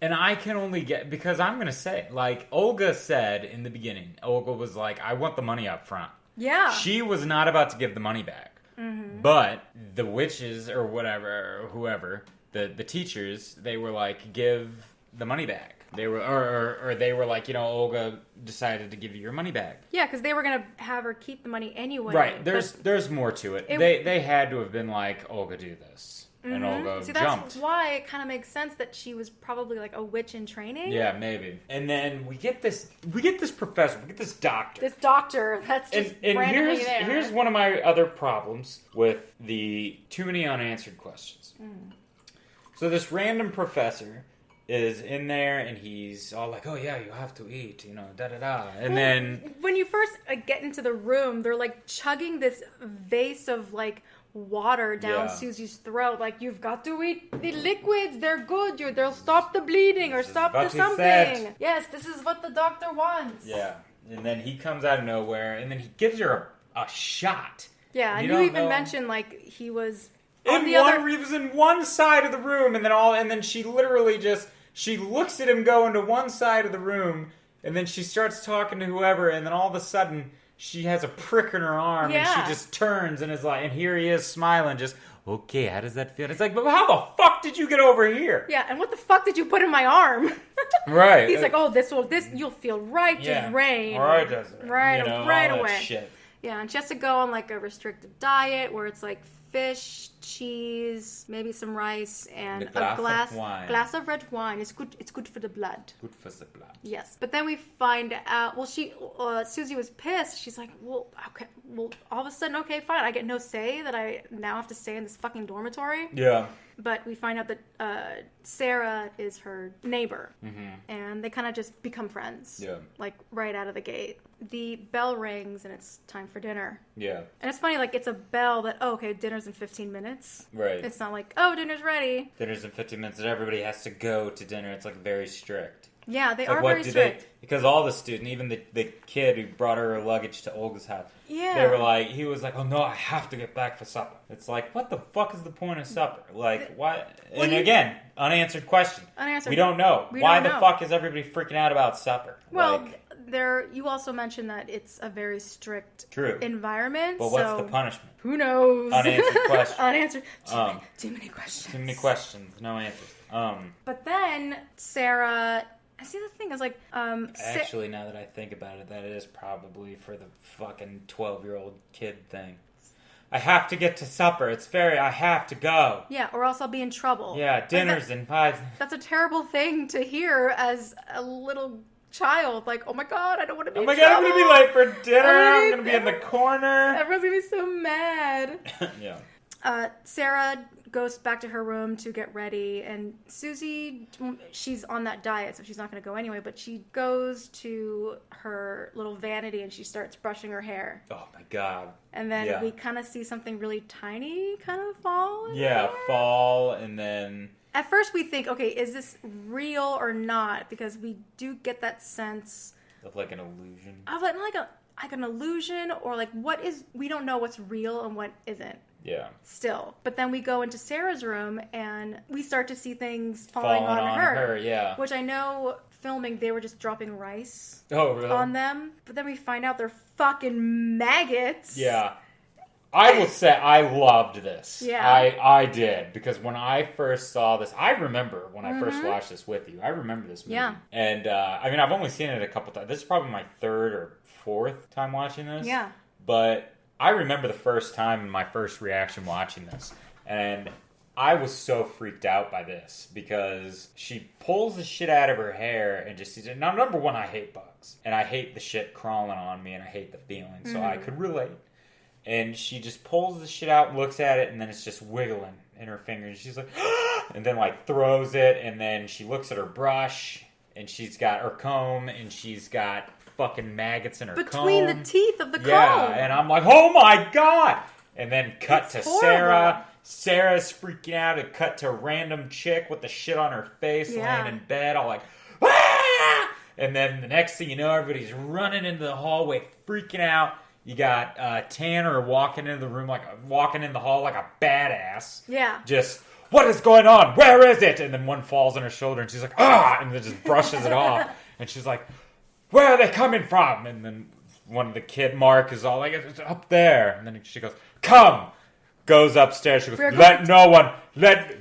and I can only get, because I'm going to say, like, Olga said in the beginning, Olga was like, I want the money up front. Yeah. She was not about to give the money back. Mm-hmm. But the witches or whatever, or whoever, the teachers, they were like, give the money back. They were, or they were like, Olga decided to give you your money back. Yeah, because they were going to have her keep the money anyway. Right. There's more to it. They had to have been like, Olga, do this. And Olga jumped. That's why it kind of makes sense that she was probably like a witch in training. Yeah, maybe. And then we get this professor, we get this doctor. This doctor, that's just randomly there. Here's one of my other problems with the too many unanswered questions. Mm. So this random professor is in there, and he's all like, oh yeah, you have to eat, da-da-da. And then... When you first get into the room, they're like chugging this vase of like water down Yeah. Susie's throat. Like, you've got to eat the liquids. They're good. They'll stop the bleeding or This is stop what the he something. said. Yes, this is what the doctor wants. Yeah. And then he comes out of nowhere, and then he gives her a shot. Yeah, and you even mentioned, like, he was on He was in one side of the room, and then she literally she looks at him go into one side of the room, and then she starts talking to whoever, and then all of a sudden she has a prick in her arm, and she just turns and is like, and here he is smiling, just, okay, how does that feel? It's like, but how the fuck did you get over here? Yeah, and what the fuck did you put in my arm? Right. He's like, oh, you'll feel right, just rain. Right, does it? Right, you know, right all away. that shit. Yeah, and she has to go on like a restrictive diet where it's like fish, cheese, maybe some rice, and a glass of red wine. It's good for the blood. Good for the blood. Yes, but then we find out. Well, Susie was pissed. She's like, well, okay, well, all of a sudden, okay, fine. I get no say that I now have to stay in this fucking dormitory. Yeah. But we find out that Sarah is her neighbor, and they kind of just become friends. Yeah. Like right out of the gate. The bell rings and it's time for dinner. Yeah. And it's funny, like, it's a bell that, oh, okay, dinner's in 15 minutes. Right. It's not like, oh, dinner's ready. Dinner's in 15 minutes and everybody has to go to dinner. It's like very strict. Yeah, they are very strict. Because all the students, even the kid who brought her luggage to Olga's house, yeah, he was like, oh no, I have to get back for supper. It's like, what the fuck is the point of supper? Like, why? Well, again, unanswered question. We don't know. Why the fuck is everybody freaking out about supper? Well, you also mentioned that it's a very strict environment. But what's the punishment? Who knows? Unanswered question. Unanswered. Too many questions. Too many questions. No answers. But then Sarah. I see the thing is like, actually, now that I think about it, that is probably for the fucking 12-year-old kid thing. I have to get to supper. I have to go. Yeah, or else I'll be in trouble. Yeah, dinner's in 5. That's a terrible thing to hear as a little child. Like, oh my god, I don't want to be in trouble. I'm going to be late for dinner. I'm going to be in the corner. Everyone's going to be so mad. Yeah. Sarah goes back to her room to get ready, and Susie, she's on that diet, so she's not going to go anyway, but she goes to her little vanity and she starts brushing her hair. Oh my god. And then we kind of see something really tiny kind of fall in there. Fall, and then... At first we think, okay, is this real or not? Because we do get that sense... Of like an illusion. Of like an illusion, or like we don't know what's real and what isn't. Yeah. Still. But then we go into Sarah's room and we start to see things falling on her. Yeah. Which I know filming, they were just dropping rice on them. But then we find out they're fucking maggots. Yeah. I will say I loved this. Yeah. I did. Because when I first saw this, I remember when I first watched this with you. I remember this movie. Yeah. And, I mean, I've only seen it a couple times. This is probably my 3rd or 4th time watching this. Yeah. But I remember the first time and my first reaction watching this. And I was so freaked out by this because she pulls the shit out of her hair and just sees it. Now, number one, I hate bugs. And I hate the shit crawling on me and I hate the feeling. So I could relate. And she just pulls the shit out and looks at it and then it's just wiggling in her fingers. And she's like, and then like throws it. And then she looks at her brush and she's got her comb and she's got fucking maggots in her comb. Between the teeth of the comb. Yeah, and I'm like, oh my god! And then cut to horrible. Sarah. Sarah's freaking out. And cut to a random chick with the shit on her face laying in bed. All like, ah! And then the next thing you know, everybody's running into the hallway, freaking out. You got Tanner walking into the room, walking in the hall like a badass. Yeah. Just, what is going on? Where is it? And then one falls on her shoulder and she's like, ah! And then just brushes it off. And she's like, where are they coming from? And then one of the kid, Mark, is all like, it's up there. And then she goes, come! Goes upstairs. She goes,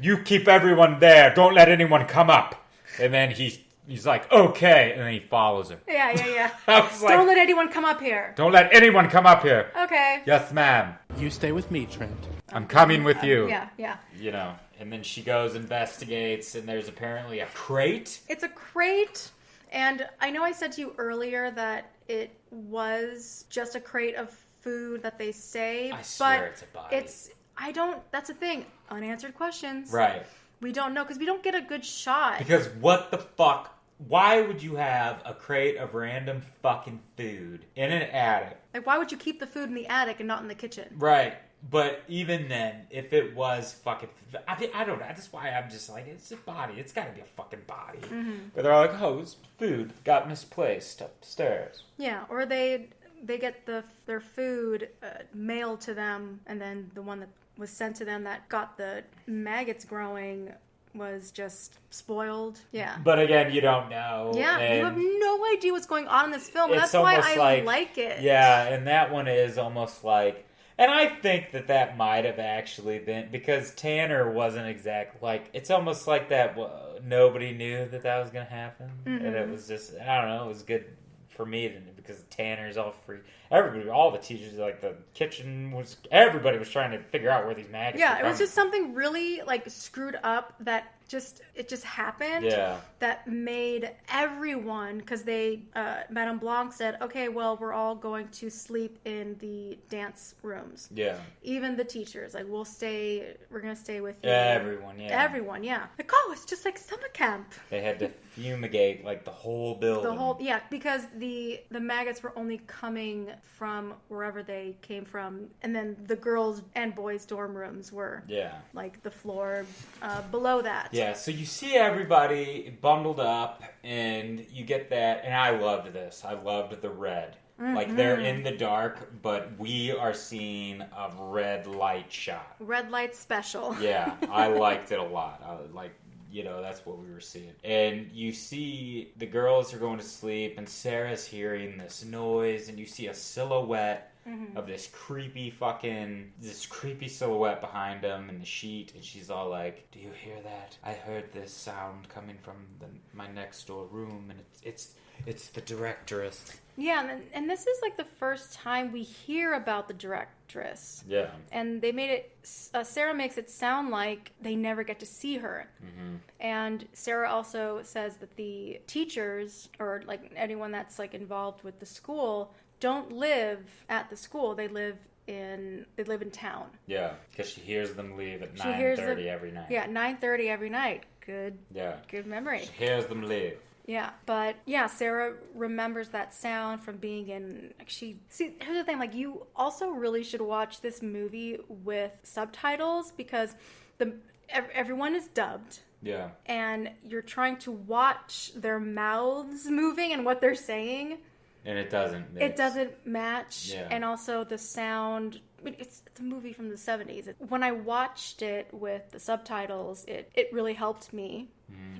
you keep everyone there. Don't let anyone come up. And then he's like, okay. And then he follows her. Yeah. I was like, don't let anyone come up here. Don't let anyone come up here. Okay. Yes, ma'am. You stay with me, Trent. I'm coming with you. Yeah. You know, and then she goes, investigates, and there's apparently a crate. It's a crate. And I know I said to you earlier that it was just a crate of food that they saved. I swear it's a body. That's the thing. Unanswered questions. Right. We don't know because we don't get a good shot. Because what the fuck? Why would you have a crate of random fucking food in an attic? Like, why would you keep the food in the attic and not in the kitchen? Right. But even then, if it was fucking... I mean, I don't know. That's why I'm just like, it's a body. It's got to be a fucking body. But they're like, oh, it's food got misplaced upstairs. Yeah, or they get their food mailed to them, and then the one that was sent to them that got the maggots growing was just spoiled. Yeah. But again, you don't know. Yeah, you have no idea what's going on in this film. That's why I like it. Yeah, and that one is almost like... And I think that might have actually been... Because Tanner wasn't it's almost like that nobody knew that was going to happen. And it was just... I don't know, it was good for me because Tanner's all free. Everybody, all the teachers, like the kitchen was... Everybody was trying to figure out where these maggots were it was just something really screwed up that it just happened. Yeah. That made everyone, because Madame Blanc said, okay, well, we're all going to sleep in the dance rooms. Yeah. Even the teachers, we're going to stay with you. Everyone, yeah. It's just like summer camp. They had to fumigate the whole building. Because the maggots were only coming from wherever they came from, and then the girls' and boys' dorm rooms were the floor below that. Yeah, so you see everybody bundled up, and you get that, and I loved this. I loved the red. They're in the dark, but we are seeing a red light shot. Red light special. Yeah, I liked it a lot. That's what we were seeing. And you see the girls are going to sleep, and Sarah's hearing this noise, and you see a silhouette of this creepy silhouette behind them in the sheet, and she's all like, do you hear that? I heard this sound coming from my next door room, and it's the directress. Yeah, and this is the first time we hear about the directress. Yeah. And they made it, Sarah makes it sound like they never get to see her. And Sarah also says that the teachers, or anyone that's involved with the school, don't live at the school. They live in town. Yeah, because she hears them leave at 9:30 every night. Yeah, 9:30 every night. Good. Yeah. Good memory. She hears them leave. Yeah, but Sarah remembers that sound from being in. Here's the thing: you also really should watch this movie with subtitles because everyone is dubbed. Yeah. And you're trying to watch their mouths moving and what they're saying. And it doesn't. It doesn't match. Yeah. And also the sound. It's a movie from the 70s. When I watched it with the subtitles, it really helped me.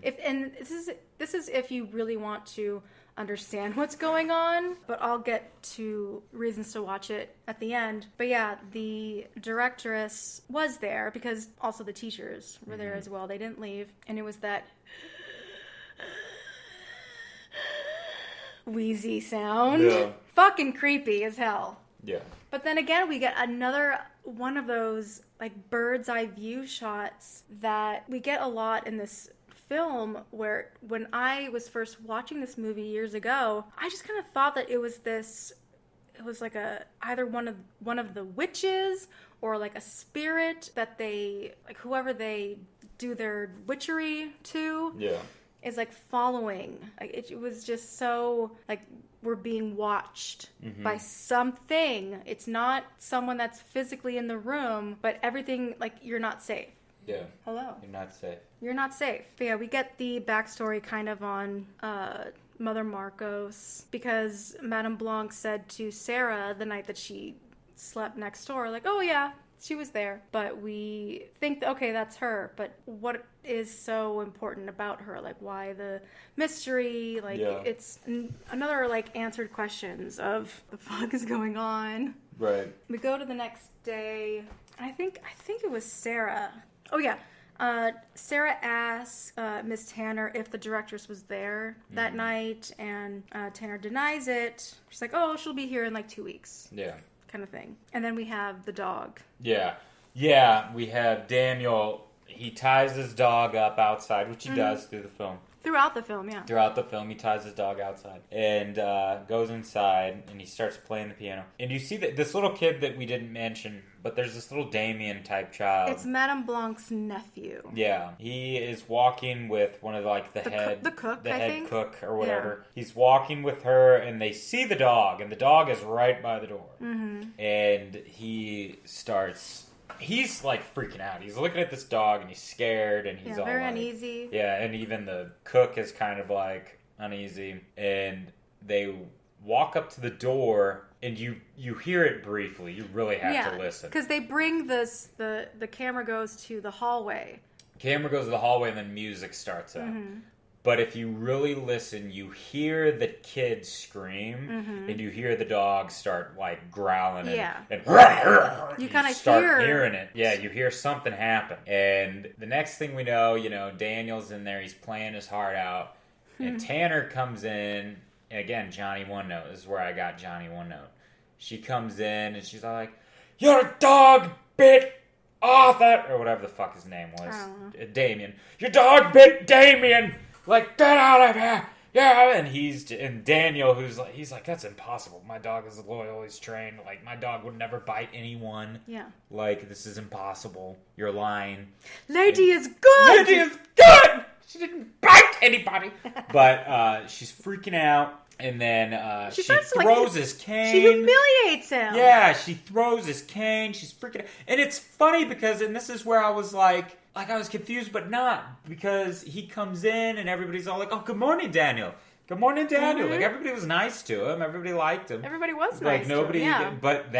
This is if you really want to understand what's going on, but I'll get to reasons to watch it at the end. But yeah, the directress was there because also the teachers were there as well. They didn't leave, and it was that wheezy sound. Yeah. Fucking creepy as hell. Yeah. But then again, we get another one of those bird's eye view shots that we get a lot in this film, where when I was first watching this movie years ago, I just kind of thought that it was either one of the witches or a spirit that they whoever they do their witchery to. Yeah. Is following. It was just so we're being watched by something. It's not someone that's physically in the room, but everything you're not safe. Yeah. Hello. You're not safe. You're not safe. But yeah, we get the backstory kind of on Mother Marcos, because Madame Blanc said to Sarah the night that she slept next door, oh yeah, she was there. But we think, okay, that's her. But what is so important about her? Why the mystery? It's another answered questions of the fuck is going on. Right. We go to the next day. I think it was Sarah. Oh yeah. Sarah asks Miss Tanner if the directress was there that night, and Tanner denies it. She's like, oh, she'll be here in 2 weeks. Yeah. Kind of thing. And then we have the dog. Yeah. Yeah, we have Daniel. He ties his dog up outside, which he does through the film. Throughout the film, yeah. Throughout the film, he ties his dog outside and goes inside, and he starts playing the piano. And you see that this little kid that we didn't mention, but there's this little Damien-type child. It's Madame Blanc's nephew. Yeah. He is walking with one of, like, the head cook or whatever. Yeah. He's walking with her, and they see the dog, and the dog is right by the door. Mm-hmm. And he starts... He's, like, freaking out. He's looking at this dog, and he's scared, and he's all very like, uneasy. Yeah, and even the cook is kind of, like, uneasy. And they walk up to the door, and you hear it briefly. You really have to listen. Because they bring this... The camera goes to the hallway. Camera goes to the hallway, and then music starts up. Mm-hmm. But if you really listen, you hear the kid scream, and you hear the dog start, like, growling, and you kind of hearing it. Yeah, you hear something happen. And the next thing we know, Daniel's in there, he's playing his heart out, and Tanner comes in, and again, Johnny One Note. This is where I got Johnny One Note. She comes in, and she's all like, "Your dog bit Arthur," or whatever the fuck his name was. Damien. "Your dog bit Damien! Like, get out of here!" Yeah, and Daniel, he's like, "That's impossible. My dog is loyal. He's trained. Like, my dog would never bite anyone. Yeah. Like, this is impossible. You're lying. Lady is good! Lady is good! She didn't bite anybody!" But she's freaking out. And then she throws his cane. She humiliates him. Yeah, she throws his cane. She's freaking out. And it's funny because, and this is where I was like I was confused, but not. Because he comes in and everybody's all like, "Oh, good morning, Daniel. Good morning, Daniel." Like, everybody was nice to him. Everybody liked him. Everybody was nice to him. Yeah. But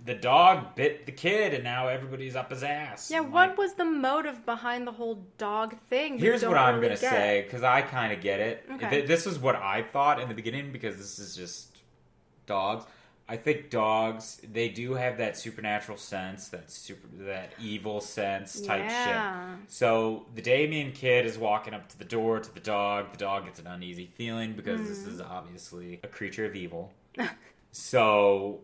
the dog bit the kid, and now everybody's up his ass. Yeah, what was the motive behind the whole dog thing? Here's what I'm going to say, because I kind of get it. Okay. This is what I thought in the beginning, because this is just dogs. I think dogs, they do have that supernatural sense, that evil sense type shit. So the Damien kid is walking up to the door to the dog. The dog gets an uneasy feeling because this is obviously a creature of evil. So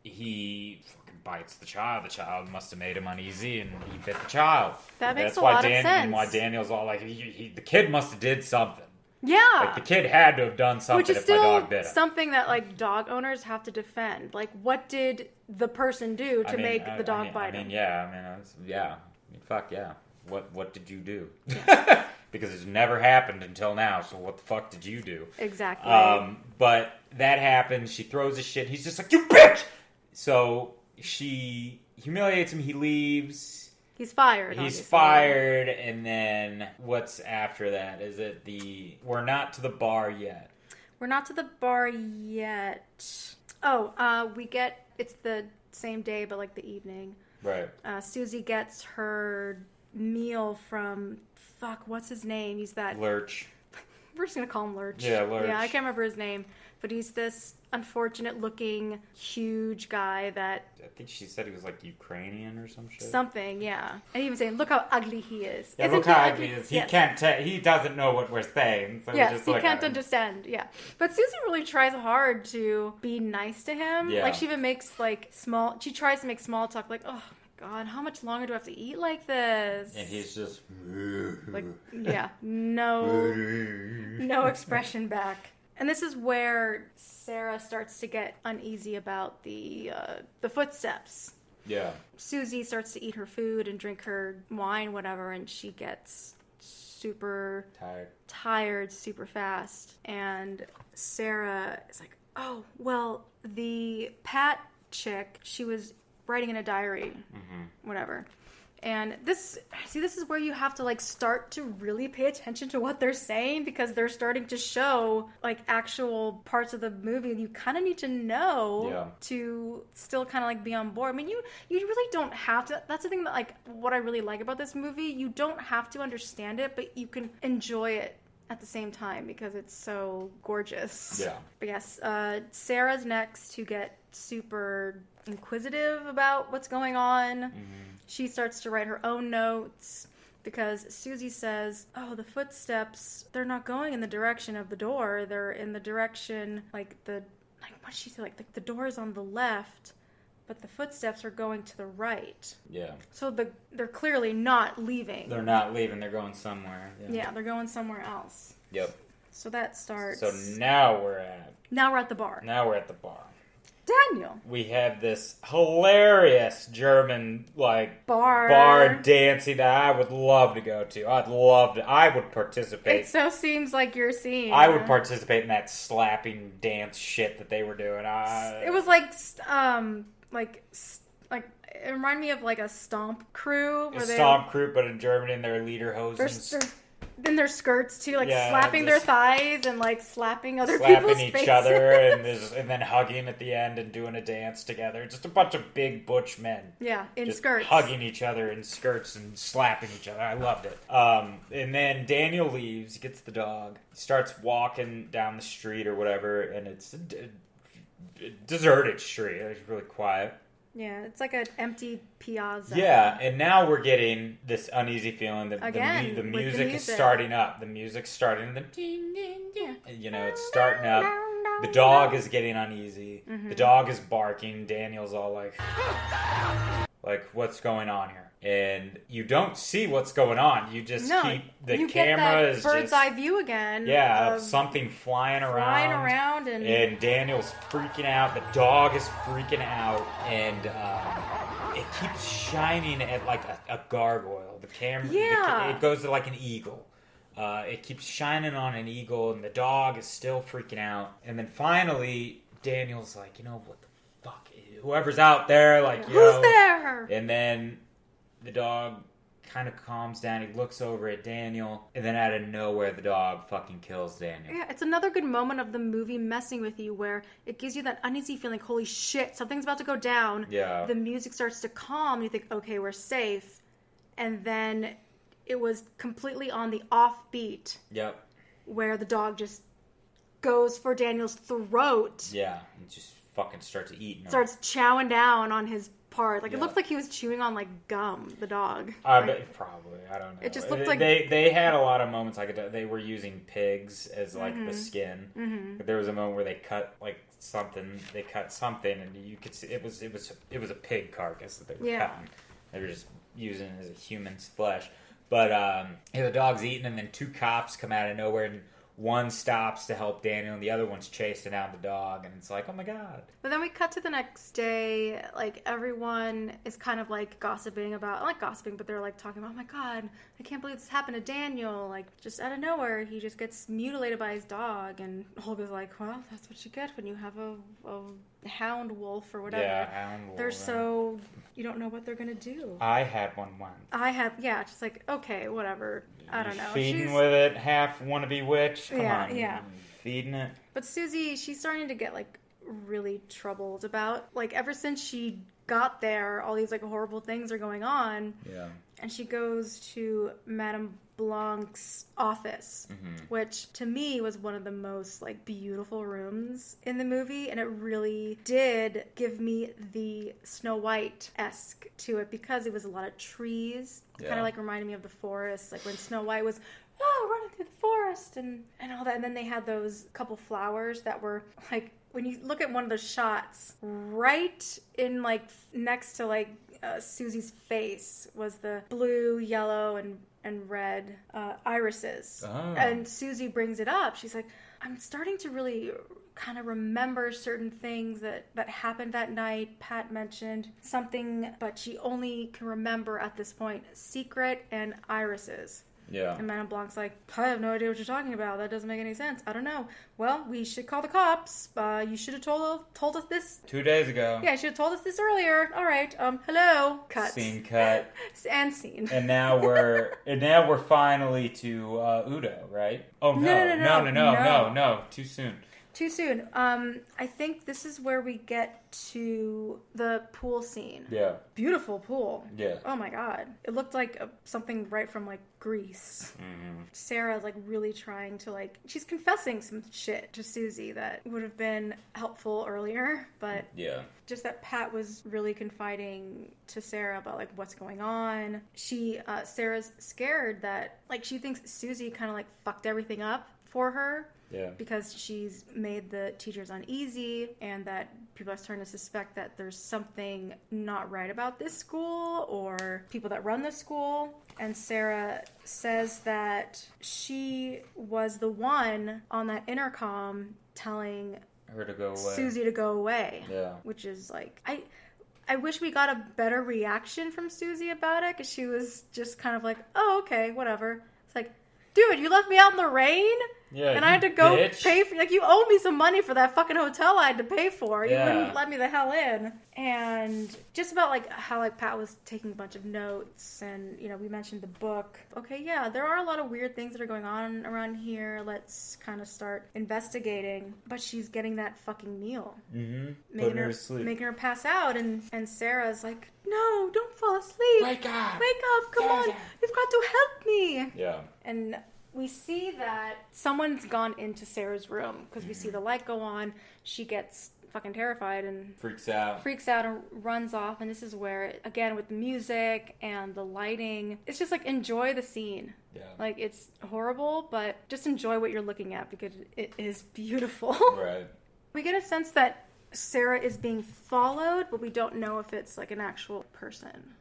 he fucking bites the child. The child must have made him uneasy, and he bit the child. That makes a lot of sense. And why Daniel's all like, the kid must have did something. Yeah. Like, the kid had to have done something if my dog bit him. Which is still something that, like, dog owners have to defend. Like, what did the person do to make the dog bite him? Fuck yeah. What did you do? Yeah. Because it's never happened until now, so what the fuck did you do? Exactly. But that happens. She throws his shit. He's just like, "You bitch!" So she humiliates him. He leaves. He's fired. He's fired, and then what's after that? Is it we're not to the bar yet? We're not to the bar yet. Oh, it's the same day, but like the evening. Right. Susie gets her meal from, what's his name? He's that... Lurch. We're just going to call him Lurch. Yeah, Lurch. Yeah, I can't remember his name, but he's this unfortunate-looking, huge guy that... I think she said he was, like, Ukrainian or some shit. Something, yeah. And he was saying, "Look how ugly he is." Yeah, look how ugly he is. He can't he doesn't know what we're saying. So yes, he can't understand, yeah. But Susie really tries hard to be nice to him. Yeah. Like, she even makes, like, she tries to make small talk, like, "Oh, God, how much longer do I have to eat like this?" And he's just... like, yeah, no expression back. And this is where Sarah starts to get uneasy about the footsteps. Yeah. Susie starts to eat her food and drink her wine, whatever, and she gets super tired super fast. And Sarah is like, "Oh, well, the Pat chick, she was writing in a diary, whatever." And this is where you have to, like, start to really pay attention to what they're saying, because they're starting to show, like, actual parts of the movie you kind of need to know to still kind of, like, be on board. I mean, you really don't have to. That's the thing that, like, what I really like about this movie. You don't have to understand it, but you can enjoy it at the same time because it's so gorgeous. Yeah. But yes, Sarah's next to get super inquisitive about what's going on. She starts to write her own notes because Susie says, "Oh, the footsteps, they're not going in the direction of the door. They're in the direction, what did she say? Like the door is on the left, but the footsteps are going to the right." Yeah. So they're clearly not leaving. They're not leaving. They're going somewhere. Yeah, they're going somewhere else. Yep. So that starts. So now we're at the bar. Now we're at the bar. Daniel. We have this hilarious German bar dancing that I would love to go to. I would participate. It so seems like you're seeing. I would participate in that slapping dance shit that they were doing. It was like it reminded me of like a stomp crew. Crew, but in Germany, and their leader hosen. In their skirts too, slapping their thighs and slapping other people's people's each faces. other and then hugging at the end and doing a dance together. Just a bunch of big butch men. Yeah, in just skirts, hugging each other in skirts and slapping each other. I loved it. And then Daniel leaves, gets the dog, starts walking down the street or whatever, and it's a deserted street. It's really quiet. Yeah, it's like an empty piazza. Yeah, and now we're getting this uneasy feeling that the with music is starting up. The music's starting. It's starting up. The dog is getting uneasy. Mm-hmm. The dog is barking. Daniel's all like, what's going on here? And you don't see what's going on. You just keep the camera is bird's eye view again. Yeah, of something flying around, and Daniel's freaking out. The dog is freaking out, and it keeps shining at like a gargoyle. The camera, it goes to like an eagle. It keeps shining on an eagle, and the dog is still freaking out. And then finally, Daniel's like, what the fuck? Whoever's out there, who's there? And then the dog kind of calms down. He looks over at Daniel, and then out of nowhere, the dog fucking kills Daniel. Yeah, it's another good moment of the movie messing with you where it gives you that uneasy feeling, holy shit, something's about to go down. Yeah. The music starts to calm. You think, okay, we're safe. And then it was completely on the offbeat. Yep. Where the dog just goes for Daniel's throat. Yeah, and just fucking starts eating him. Starts chowing down on his part. It looked like he was chewing on gum, the dog. Probably. I don't know. It just looked like they had a lot of moments they were using pigs as the skin. Mm-hmm. But there was a moment where they cut something. They cut something, and you could see it was a pig carcass that they were cutting. They were just using it as a human's flesh. But the dog's eating, and then two cops come out of nowhere, and one stops to help Daniel, and the other one's chasing down the dog, and it's like, oh my god. But then we cut to the next day, everyone is kind of gossiping about, not gossiping, but they're talking about, oh my god, I can't believe this happened to Daniel. Just out of nowhere, he just gets mutilated by his dog, and Olga's like, well, that's what you get when you have a hound wolf or whatever. Yeah, hound wolf. They're so, you don't know what they're gonna do. I had one once. Just okay, whatever. I don't know. Feeding with it, half wannabe witch. Come on. Yeah. Feeding it. But Susie, she's starting to get really troubled about ever since she got there, all these horrible things are going on. Yeah. And she goes to Madame Blanc's office, which to me was one of the most beautiful rooms in the movie, and it really did give me the Snow White-esque to it because it was a lot of trees. It kind of reminded me of the forest, when Snow White was running through the forest and all that. And then they had those couple flowers that were when you look at one of the shots, right in next to Susie's face was the blue, yellow, and red irises. Oh. And Susie brings it up. She's like, I'm starting to really kind of remember certain things that happened that night. Pat mentioned something, but she only can remember at this point secret and irises. Yeah. And Madame Blanc's like, I have no idea what you're talking about. That doesn't make any sense. I don't know. Well, we should call the cops. You should have told us this 2 days ago. Yeah, you should have told us this earlier. All right. Hello. Cut. Scene cut. And scene. And now we're finally to Udo, right? Oh no. Too soon. Too soon. I think this is where we get to the pool scene. Yeah. Beautiful pool. Yeah. Oh my god. It looked like something right from Greece. Mm-hmm. Sarah's really trying to she's confessing some shit to Susie that would have been helpful earlier, but just that Pat was really confiding to Sarah about what's going on. Sarah's scared that she thinks Susie kind of fucked everything up for her. Yeah. Because she's made the teachers uneasy, and that people are starting to suspect that there's something not right about this school or people that run the school. And Sarah says that she was the one on that intercom telling her to go away. Susie to go away. Yeah. Which is like, I wish we got a better reaction from Susie about it, because she was just kind of like, oh, okay, whatever. It's like, dude, you left me out in the rain? Yeah, and I had to go bitch. pay for, like, you owe me some money for that fucking hotel I had to pay for. You Yeah. wouldn't let me the hell in. And just about, like, how, like, Pat was taking a bunch of notes, and, you know, we mentioned the book. Okay, yeah, there are a lot of weird things that are going on around here. Let's kind of start investigating. But she's getting that fucking meal. Mm-hmm. Making her asleep. making her pass out, and Sarah's like, no, don't fall asleep. Wake up. Wake up, come on. You've got to help me. Yeah. And we see that someone's gone into Sarah's room, because we see the light go on. She gets fucking terrified and freaks out and runs off. And this is where, again, with the music and the lighting, it's just like, enjoy the scene. Yeah. Like, it's horrible, but just enjoy what you're looking at, because it is beautiful. Right. We get a sense that Sarah is being followed, but we don't know if it's like an actual person.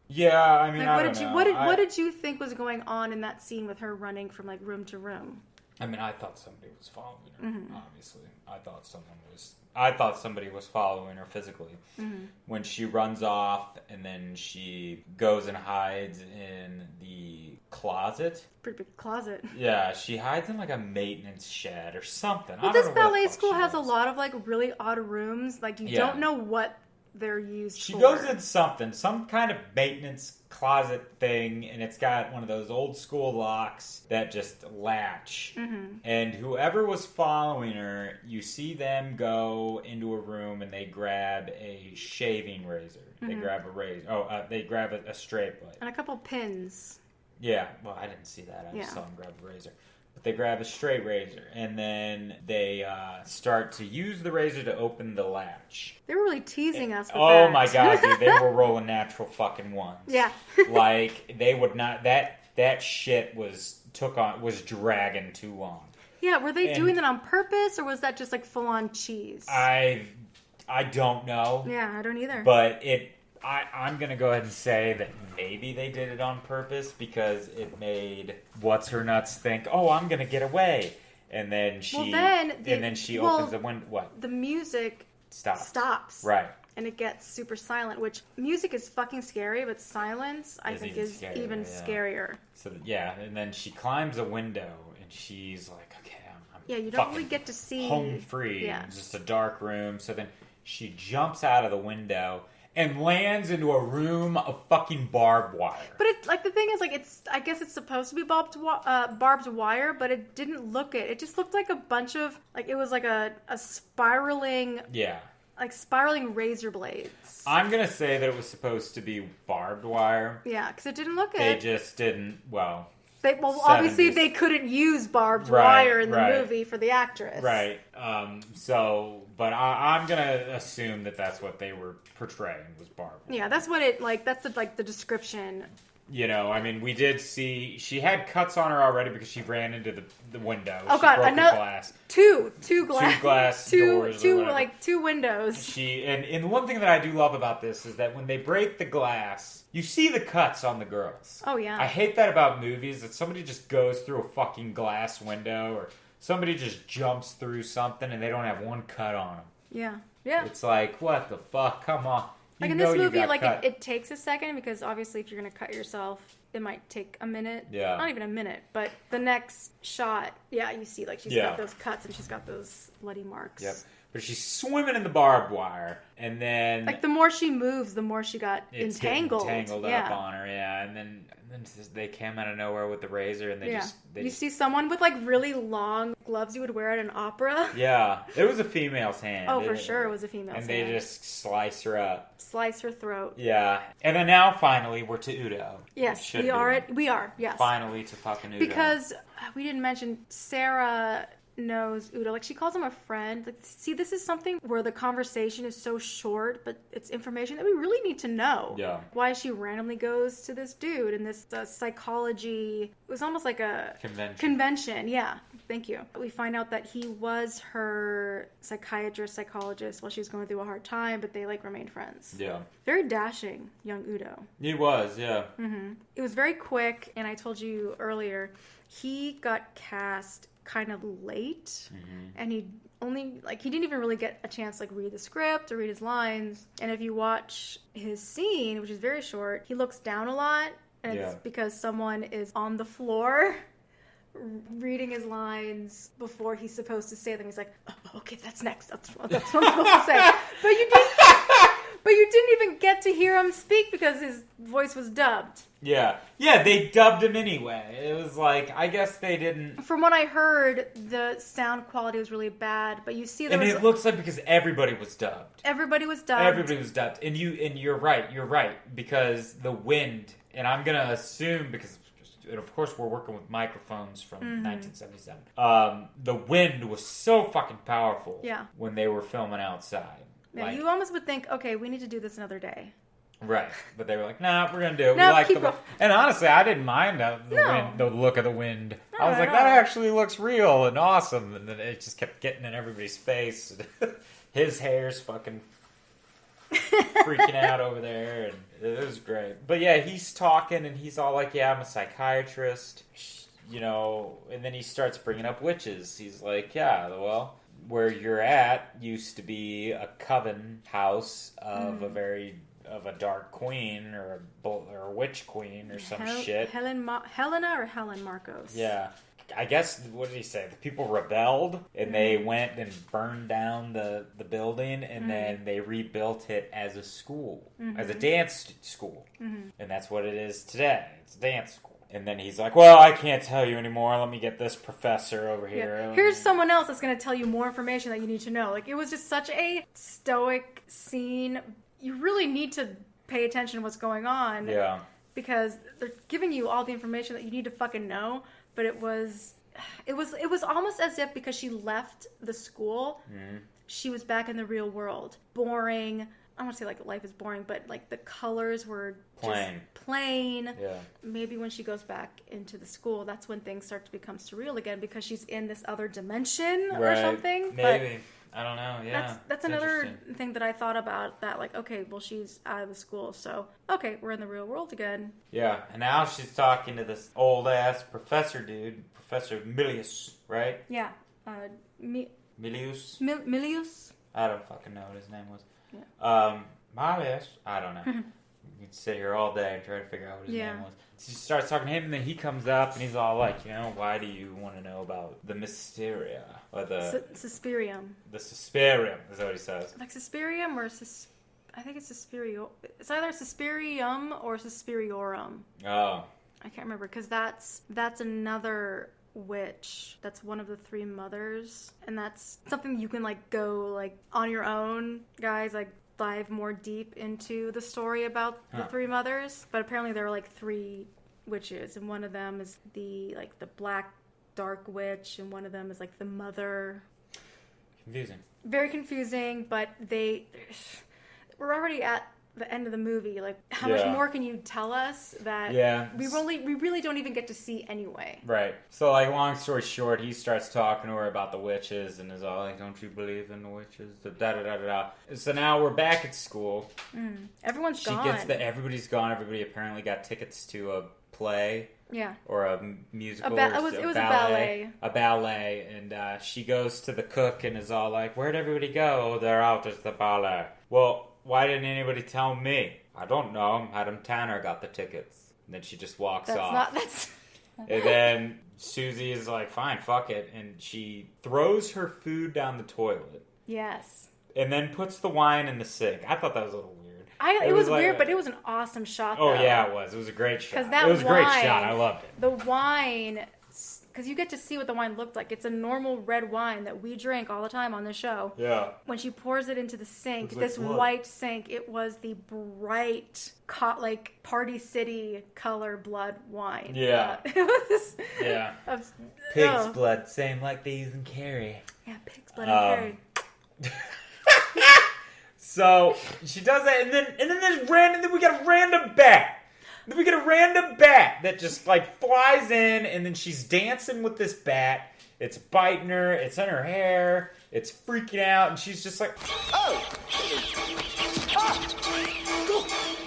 Yeah, I mean, Like, I what don't did you know. what did you think was going on in that scene with her running from like room to room? I mean, I thought somebody was following her. Mm-hmm. Obviously, I thought somebody was following her physically. Mm-hmm. When she runs off and then she goes and hides in the closet. Pretty big closet. Yeah, she hides in like a maintenance shed or something. Well, I don't this know where the ballet fuck school she has a is. lot of like really odd rooms. Like, you Yeah. don't know what they're used She for. goes in some kind of maintenance closet thing, and it's got one of those old school locks that just latch. Mm-hmm. And whoever was following her, you see them go into a room and they grab a shaving razor. They grab a razor. They grab a straight blade. And a couple pins. Yeah, well, I didn't see that. I just Yeah. saw them grab a razor. But they grab a straight razor, and then they start to use the razor to open the latch. They were really teasing us with Oh that. my god, dude, they were rolling natural fucking ones. Yeah. Like, they would not, that shit was dragging too long. Yeah, were they And- doing that on purpose, or was that just like full on cheese? I don't know. Yeah, I don't either. But I'm going to go ahead and say that maybe they did it on purpose, because it made What's-Her-Nuts think, oh, I'm going to get away. And then she opens the window. What? The music stops. Right. And it gets super silent, which music is fucking scary, but silence, I think, is even scarier. So, yeah, and then she climbs a window, and she's like, okay, I'm Yeah, you don't really get to see... home free. Yeah. It's just a dark room. So then she jumps out of the window and lands into a room of fucking barbed wire. But it, like, the thing is, like, I guess it's supposed to be barbed wire, but it didn't look it. It just looked like a bunch of, like, it was like a spiraling... Yeah. Like spiraling razor blades. I'm going to say that it was supposed to be barbed wire. Yeah, because it didn't look it. They just didn't, obviously 70s. they couldn't use barbed wire in the movie for the actress. Right. But I'm going to assume that that's what they were portraying, was barbed wire. Yeah, that's what it, like, that's the description. You know, I mean, we did see, she had cuts on her already because she ran into the window. Oh, she God, broke the another glass. Two glass doors or whatever. two windows. And the one thing that I do love about this is that when they break the glass, you see the cuts on the girls. Oh, yeah. I hate that about movies, that somebody just goes through a fucking glass window, or somebody just jumps through something and they don't have one cut on them. Yeah. Yeah. It's like, what the fuck? Come on. Like, in this movie, like, it takes a second, because obviously if you're going to cut yourself, it might take a minute. Yeah. Not even a minute, but the next shot, yeah, you see, like, she's got those cuts and she's got those bloody marks. Yep. But she's swimming in the barbed wire, and then... Like, the more she moves, the more she got entangled. Entangled up on her, yeah. And then they came out of nowhere with the razor, and you see someone with, like, really long gloves you would wear at an opera. Yeah. It was a female's hand. Oh, for sure it was a female's hand. And they just slice her up. Slice her throat. Yeah. And then now, finally, we're to Udo. Yes, we are, yes. Finally to fucking Udo. Because we didn't mention Sarah knows Udo. Like, she calls him a friend. Like, see, this is something where the conversation is so short, but it's information that we really need to know. Yeah. Why she randomly goes to this dude and this psychology. It was almost like a convention. Yeah. Thank you. We find out that he was her psychologist while she was going through a hard time, but they like remained friends. Yeah. Very dashing, young Udo. He was, yeah. Mm-hmm. It was very quick, and I told you earlier, he got cast kind of late, and he didn't even really get a chance to like read the script or read his lines. And if you watch his scene, which is very short, he looks down a lot, and it's because someone is on the floor reading his lines before he's supposed to say them. He's like, oh, okay, that's next. That's what I'm supposed to say. But you didn't even get to hear him speak because his voice was dubbed. Yeah. Yeah, they dubbed him anyway. It was like, I guess they didn't... From what I heard, the sound quality was really bad, but you see there and it looks like because everybody was dubbed. Everybody was dubbed. And you're right, because the wind, and I'm going to assume, because... And of course, we're working with microphones from 1977. The wind was so fucking powerful when they were filming outside. Yeah, like, you almost would think, okay, we need to do this another day. Right. But they were like, nah, we're going to do it. No, we like the And honestly, I didn't mind the look of the wind. I was like, that actually looks real and awesome. And then it just kept getting in everybody's face. His hair's fucking freaking out over there, and it was great. But yeah, he's talking, and he's all like, yeah, I'm a psychiatrist, you know, and then he starts bringing up witches. He's like, yeah, well, where you're at used to be a coven house of a dark queen, or a witch queen, or some shit. Helena or Helen Marcos. Yeah. I guess, what did he say? The people rebelled, and they went and burned down the building, and then they rebuilt it as a school, as a dance school. And that's what it is today. It's a dance school. And then he's like, well, I can't tell you anymore. Let me get this professor over here. Yeah. Here's someone else that's going to tell you more information that you need to know. Like, it was just such a stoic scene. You really need to pay attention to what's going on. Yeah. Because they're giving you all the information that you need to fucking know. But it was almost as if because she left the school, she was back in the real world. Boring. I don't want to say like life is boring, but like the colors were plain. Yeah. Maybe when she goes back into the school, that's when things start to become surreal again because she's in this other dimension or something. Maybe. I don't know, yeah. That's another thing that I thought about, that like, okay, well, she's out of the school, so, okay, we're in the real world again. Yeah, and now she's talking to this old-ass professor dude, Professor Milius, right? Yeah. Milius? Milius? I don't fucking know what his name was. Yeah. Milius? I don't know. You can sit here all day and try to figure out what his name was. She starts talking to him, and then he comes up, and he's all like, you know, why do you want to know about the Mysteria? Or the... Suspirium. The Suspirium, is what he says. Like Suspirium or I think it's Suspirio. It's either Suspirium or Suspiriorum. Oh. I can't remember, because that's another witch. That's one of the three mothers. And that's something you can, like, go, like, on your own, guys, like, dive more deep into the story about the three mothers, but apparently there are like three witches, and one of them is the black dark witch, and one of them is like the mother. Confusing. Very confusing, but we're already at the end of the movie. Like, how much more can you tell us that we really don't even get to see anyway? Right. So, like, long story short, he starts talking to her about the witches and is all like, don't you believe in the witches? Da-da-da-da-da. So now we're back at school. Everyone's gone. Everybody's gone. Everybody apparently got tickets to a play. Yeah. Or a musical. It was a ballet. A ballet. And she goes to the cook and is all like, where'd everybody go? They're out at the ballet. Well, why didn't anybody tell me? I don't know. Madam Tanner got the tickets. And then she just walks off. And then Susie is like, fine, fuck it. And she throws her food down the toilet. Yes. And then puts the wine in the sink. I thought that was a little weird. It was weird, but it was an awesome shot, though. Oh, yeah, it was. It was a great shot. It was a great shot. I loved it. The wine because you get to see what the wine looked like. It's a normal red wine that we drink all the time on the show. Yeah. When she pours it into the sink, It's this like blood. white sink, it was the bright, like Party City color blood wine. Yeah. It was. Yeah. Pig's blood, same like they use in Carrie. Yeah, pig's blood and Carrie. So she does that, and then we got a random bat. Then we get a random bat that just like flies in, and then she's dancing with this bat. It's biting her. It's in her hair. It's freaking out, and she's just like,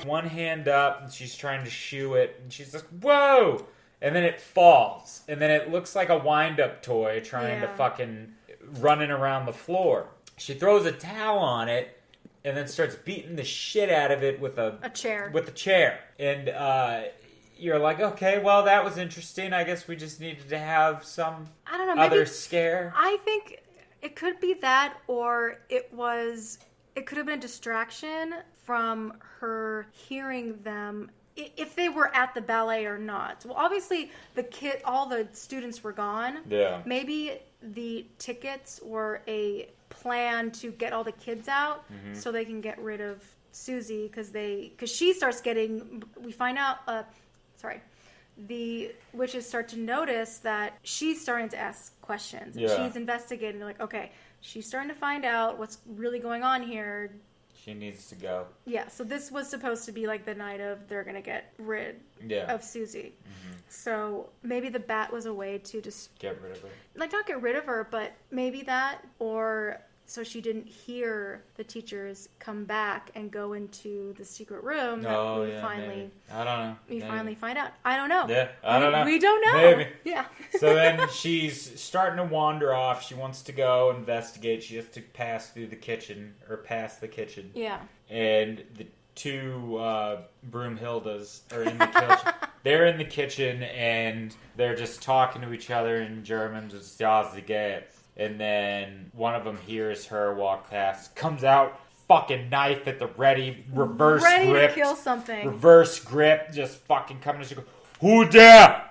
one hand up, and she's trying to shoo it, and she's like, whoa! And then it falls, and then it looks like a wind-up toy trying to fucking running around the floor. She throws a towel on it, and then starts beating the shit out of it with a chair. With a chair. And you're like, okay, well, that was interesting. I guess we just needed to have some other scare. I think it could be that, or it could have been a distraction from her hearing them, if they were at the ballet or not. Well, obviously, all the students were gone. Yeah. Maybe the tickets were a plan to get all the kids out so they can get rid of Susie because she starts getting, we find out, the witches start to notice that she's starting to ask questions. Yeah. She's investigating. They're like, okay, she's starting to find out what's really going on here. She needs to go. Yeah, so this was supposed to be like the night of they're going to get rid of Susie. Mm-hmm. So maybe the bat was a way to just... get rid of her. Like, not get rid of her, but maybe that, or... so she didn't hear the teachers come back and go into the secret room that we finally... Maybe. I don't know. We finally find out. I don't know. Yeah, I don't know. We don't know. Maybe. Yeah. So then she's starting to wander off. She wants to go investigate. She has to pass through the kitchen, or past the kitchen. Yeah. And the two Broomhildas are in the kitchen. They're in the kitchen, and they're just talking to each other in German, just "Ja, sie geht's." And then one of them hears her walk past, comes out, fucking knife at the ready, ready grip. To kill something. Reverse grip, just fucking coming to, she goes, "Who there?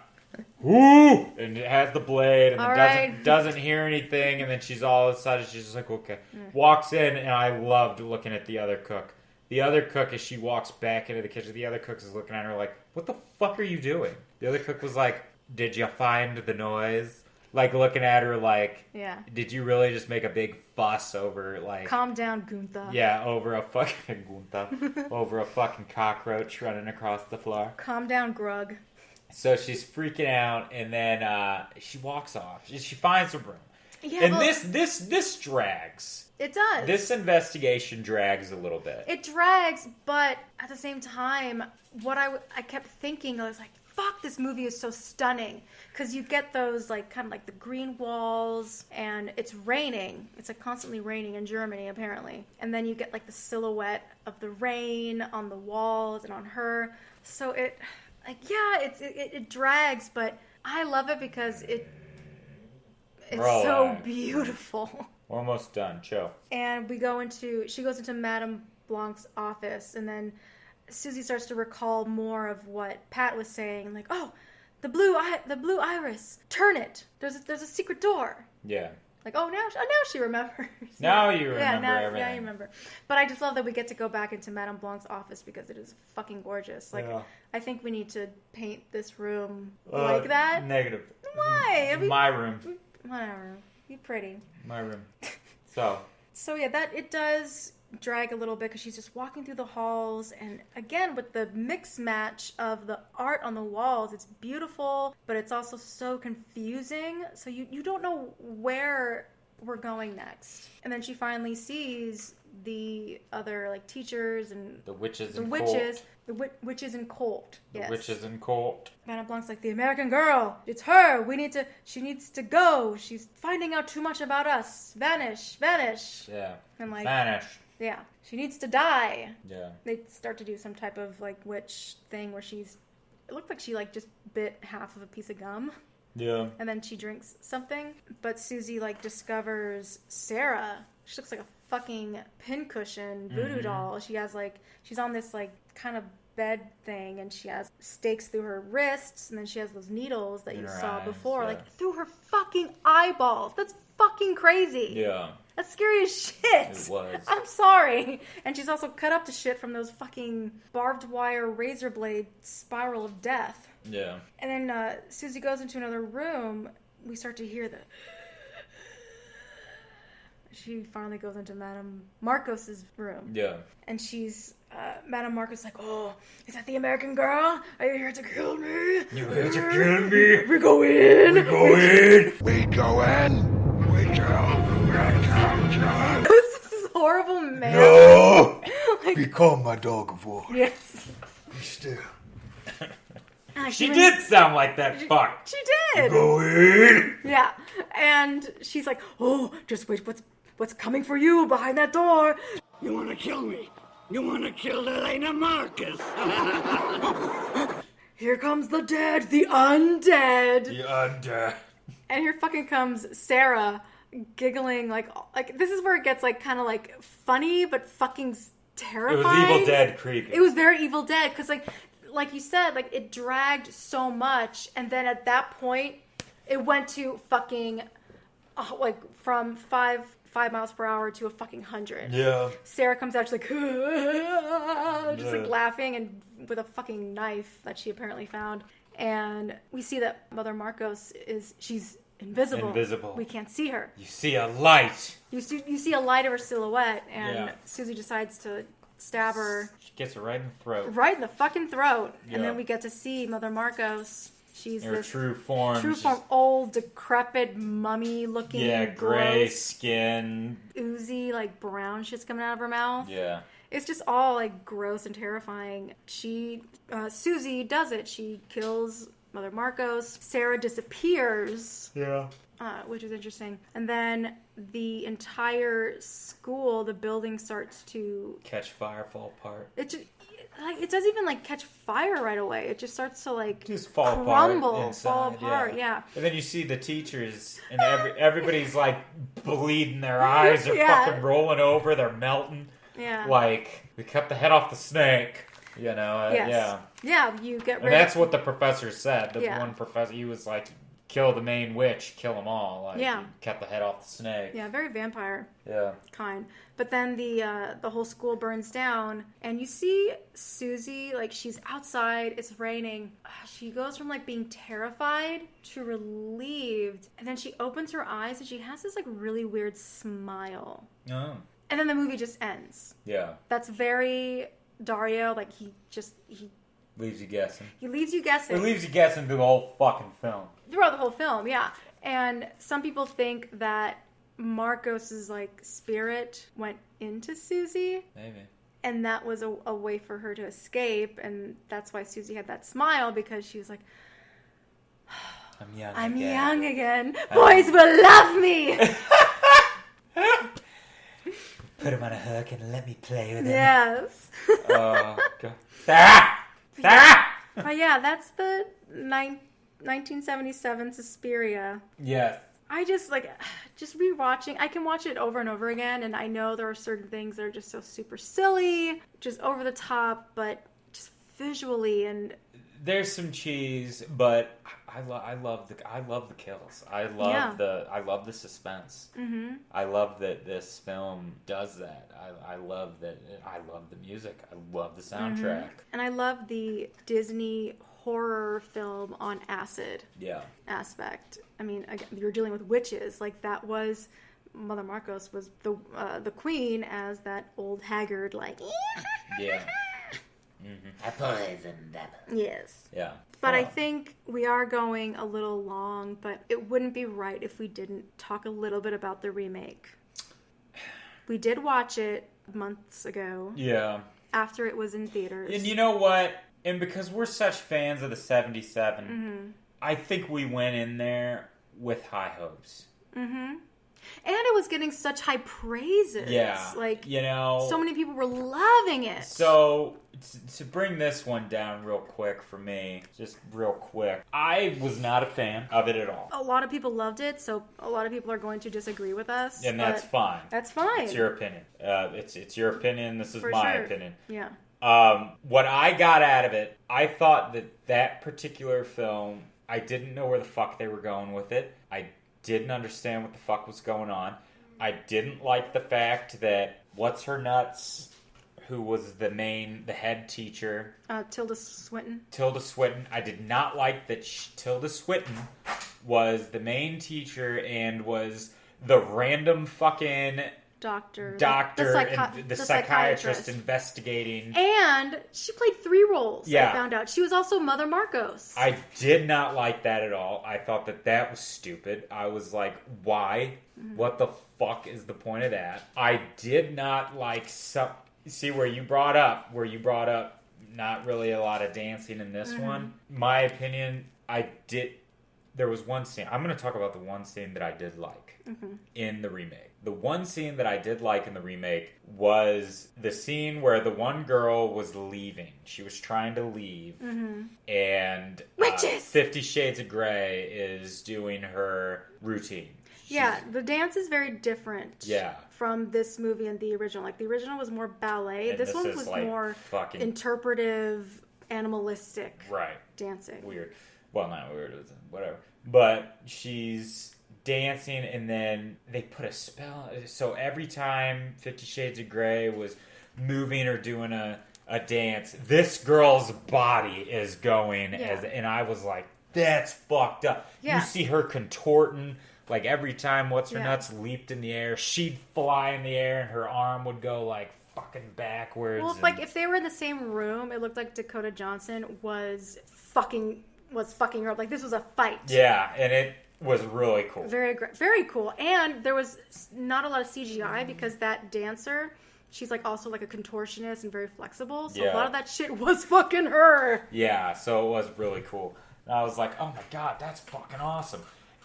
Who?" And it has the blade, and then doesn't hear anything, and then she's all excited, she's just like, okay. Walks in, and I loved looking at the other cook. The other cook, as she walks back into the kitchen, the other cook is looking at her like, what the fuck are you doing? The other cook was like, did you find the noise? Like, looking at her like, did you really just make a big fuss over, like... Calm down, Gunther. Yeah, over a fucking Gunther. Over a fucking cockroach running across the floor. Calm down, Grug. So she's freaking out, and then she walks off. She finds her broom. Yeah, and this drags. It does. This investigation drags a little bit. It drags, but at the same time, what I kept thinking, I was like, fuck, this movie is so stunning. Because you get those, like, kind of like the green walls, and it's raining. It's, like, constantly raining in Germany, apparently. And then you get, like, the silhouette of the rain on the walls and on her. So it, like, yeah, it drags, but I love it because it's so beautiful. We're almost done. Chill. And she goes into Madame Blanc's office, and then Susie starts to recall more of what Pat was saying, like, oh, the blue iris, turn it. There's a secret door. Yeah. Like, now she remembers. Now you remember everything. Now you remember. But I just love that we get to go back into Madame Blanc's office because it is fucking gorgeous. Like, I think we need to paint this room like that. Negative. Why? My room. Whatever. Be pretty. My room. So yeah, that it does drag a little bit because she's just walking through the halls, and again with the mix match of the art on the walls, it's beautiful, but it's also so confusing. So you don't know where we're going next. And then she finally sees the other like teachers and the witches in Colt. Yes. The witches in Colt. Madame Blanc's like, the American girl. It's her. She needs to go. She's finding out too much about us. Vanish. Yeah. And like, vanish. Yeah. She needs to die. Yeah. They start to do some type of like witch thing where it looked like she like just bit half of a piece of gum. Yeah. And then she drinks something. But Susie like discovers Sarah. She looks like a fucking pincushion voodoo doll. She's on this like kind of bed thing, and she has stakes through her wrists, and then she has those needles that you saw before, like through her fucking eyeballs. That's fucking crazy. Yeah. That's scary as shit. It was. I'm sorry. And she's also cut up to shit from those fucking barbed wire razor blade spiral of death. Yeah. And then Susie goes into another room. We start to hear the... She finally goes into Madame Marcos's room. Yeah. And she's... Madame Marcos is like, oh, is that the American girl? Are you here to kill me? You're here to kill me? We go in. We go in. We go in. We kill. This is horrible, man. No! Like, Become my dog of war. yes. Be still. She did sound like that fuck. She did. Go in. Yeah. And she's like, oh, just wait, what's coming for you behind that door? You want to kill me? You want to kill Elena Marcus? Here comes the dead, the undead. The undead. And here fucking comes Sarah giggling like this is where it gets like kind of like funny but fucking terrifying. It was Evil Dead creepy. It was very Evil Dead because like you said, like it dragged so much, and then at that point it went to fucking like from 5 miles per hour to a fucking 100. Yeah. Sarah comes out, she's like, just like laughing and with a fucking knife that she apparently found. And we see that Mother Marcos she's invisible. We can't see her. You see a light. You see a light of her silhouette, and Susie decides to stab her. She gets her right in the throat. Right in the fucking throat. Yeah. And then we get to see Mother Marcos. She's her this true form. Old, decrepit, mummy-looking. Yeah, gray gross, skin. oozy, like brown shit's coming out of her mouth. Yeah. It's just all like gross and terrifying. Susie does it. She kills Mother Marcos. Sarah disappears. Yeah. Which is interesting. And then the entire school, the building starts to catch fire, fall apart. It doesn't even like catch fire right away. It just starts to like just fall crumble, inside, fall apart. Yeah. And then you see the teachers, and everybody's like bleeding. Their eyes are fucking rolling over. They're melting. Yeah. Like we cut the head off the snake. You know. Yes. Yeah. Yeah. You get rid. And that's what the professor said. The Yeah. one professor, he was like, kill the main witch, kill them all. Like, Yeah. you cut the head off the snake. Yeah, very vampire. Yeah. Kind. But then the whole school burns down, and you see Susie, like, she's outside, it's raining. She goes from, like, being terrified to relieved, and then she opens her eyes, and she has this, like, really weird smile. Oh. And then the movie just ends. Yeah. That's very Dario, like, he leaves you guessing. He leaves you guessing. It leaves you guessing through the whole fucking film. Throughout the whole film, yeah. And some people think that Marcos's like spirit went into Susie. Maybe. And that was a way for her to escape, and that's why Susie had that smile, because she was like, I'm young again. Boys will love me. Put him on a hook and let me play with him. Yes. Oh, God. But yeah, that's the 1977 Suspiria. Yes. I just rewatching. I can watch it over and over again, and I know there are certain things that are just so super silly, just over the top, but just visually and there's some cheese, but I love the kills. I love the suspense. Mm-hmm. I love that this film does that. I love that. I love the music. I love the soundtrack. Mm-hmm. And I love the Disney horror film on acid aspect. I mean, you're dealing with witches. Like, that was Mother Marcos was the queen as that old haggard, like, yeah. Mm-hmm. I poisoned them. Yes. Yeah. But I think we are going a little long, but it wouldn't be right if we didn't talk a little bit about the remake. We did watch it months ago. Yeah. After it was in theaters. And you know what? And because we're such fans of the 77, mm-hmm. I think we went in there with high hopes. Mm-hmm. And it was getting such high praises. Yeah. Like, you know, so many people were loving it. So, to bring this one down real quick for me, just real quick, I was not a fan of it at all. A lot of people loved it, so a lot of people are going to disagree with us. And that's fine. That's fine. It's your opinion. It's your opinion. This is for my sure. opinion. Yeah. What I got out of it, I thought that particular film, I didn't know where the fuck they were going with it. I didn't understand what the fuck was going on. I didn't like the fact that What's-Her-Nuts, who was the head teacher. Tilda Swinton. Tilda Swinton. I did not like that Tilda Swinton was the main teacher and was the random fucking doctor, the psychiatrist investigating. And she played 3 roles, yeah. I found out. She was also Mother Marcos. I did not like that at all. I thought that was stupid. I was like, why? Mm-hmm. What the fuck is the point of that? I did not like see where you brought up not really a lot of dancing in this one. My opinion, there was one scene. I'm going to talk about the one scene that I did like in the remake. The one scene that I did like in the remake was the scene where the one girl was leaving. She was trying to leave. And 50 Shades of Grey is doing her routine. Yeah, the dance is very different from this movie and the original. Like, the original was more ballet. And this one was like more fucking interpretive, animalistic dancing. Weird. Well, not weird, whatever. But she's dancing, and then they put a spell. So every time 50 Shades of Grey was moving or doing a dance, this girl's body is going and I was like, that's fucked up. You see her contorting. Like, every time What's-Her-Nuts leaped in the air, she'd fly in the air and her arm would go, like, fucking backwards. Well, if they were in the same room, it looked like Dakota Johnson was fucking her. Like, this was a fight. Yeah, and it was really cool. Very cool. And there was not a lot of CGI because that dancer, she's, like, also, like, a contortionist and very flexible. So a lot of that shit was fucking her. Yeah, so it was really cool. And I was like, oh my god, that's fucking awesome.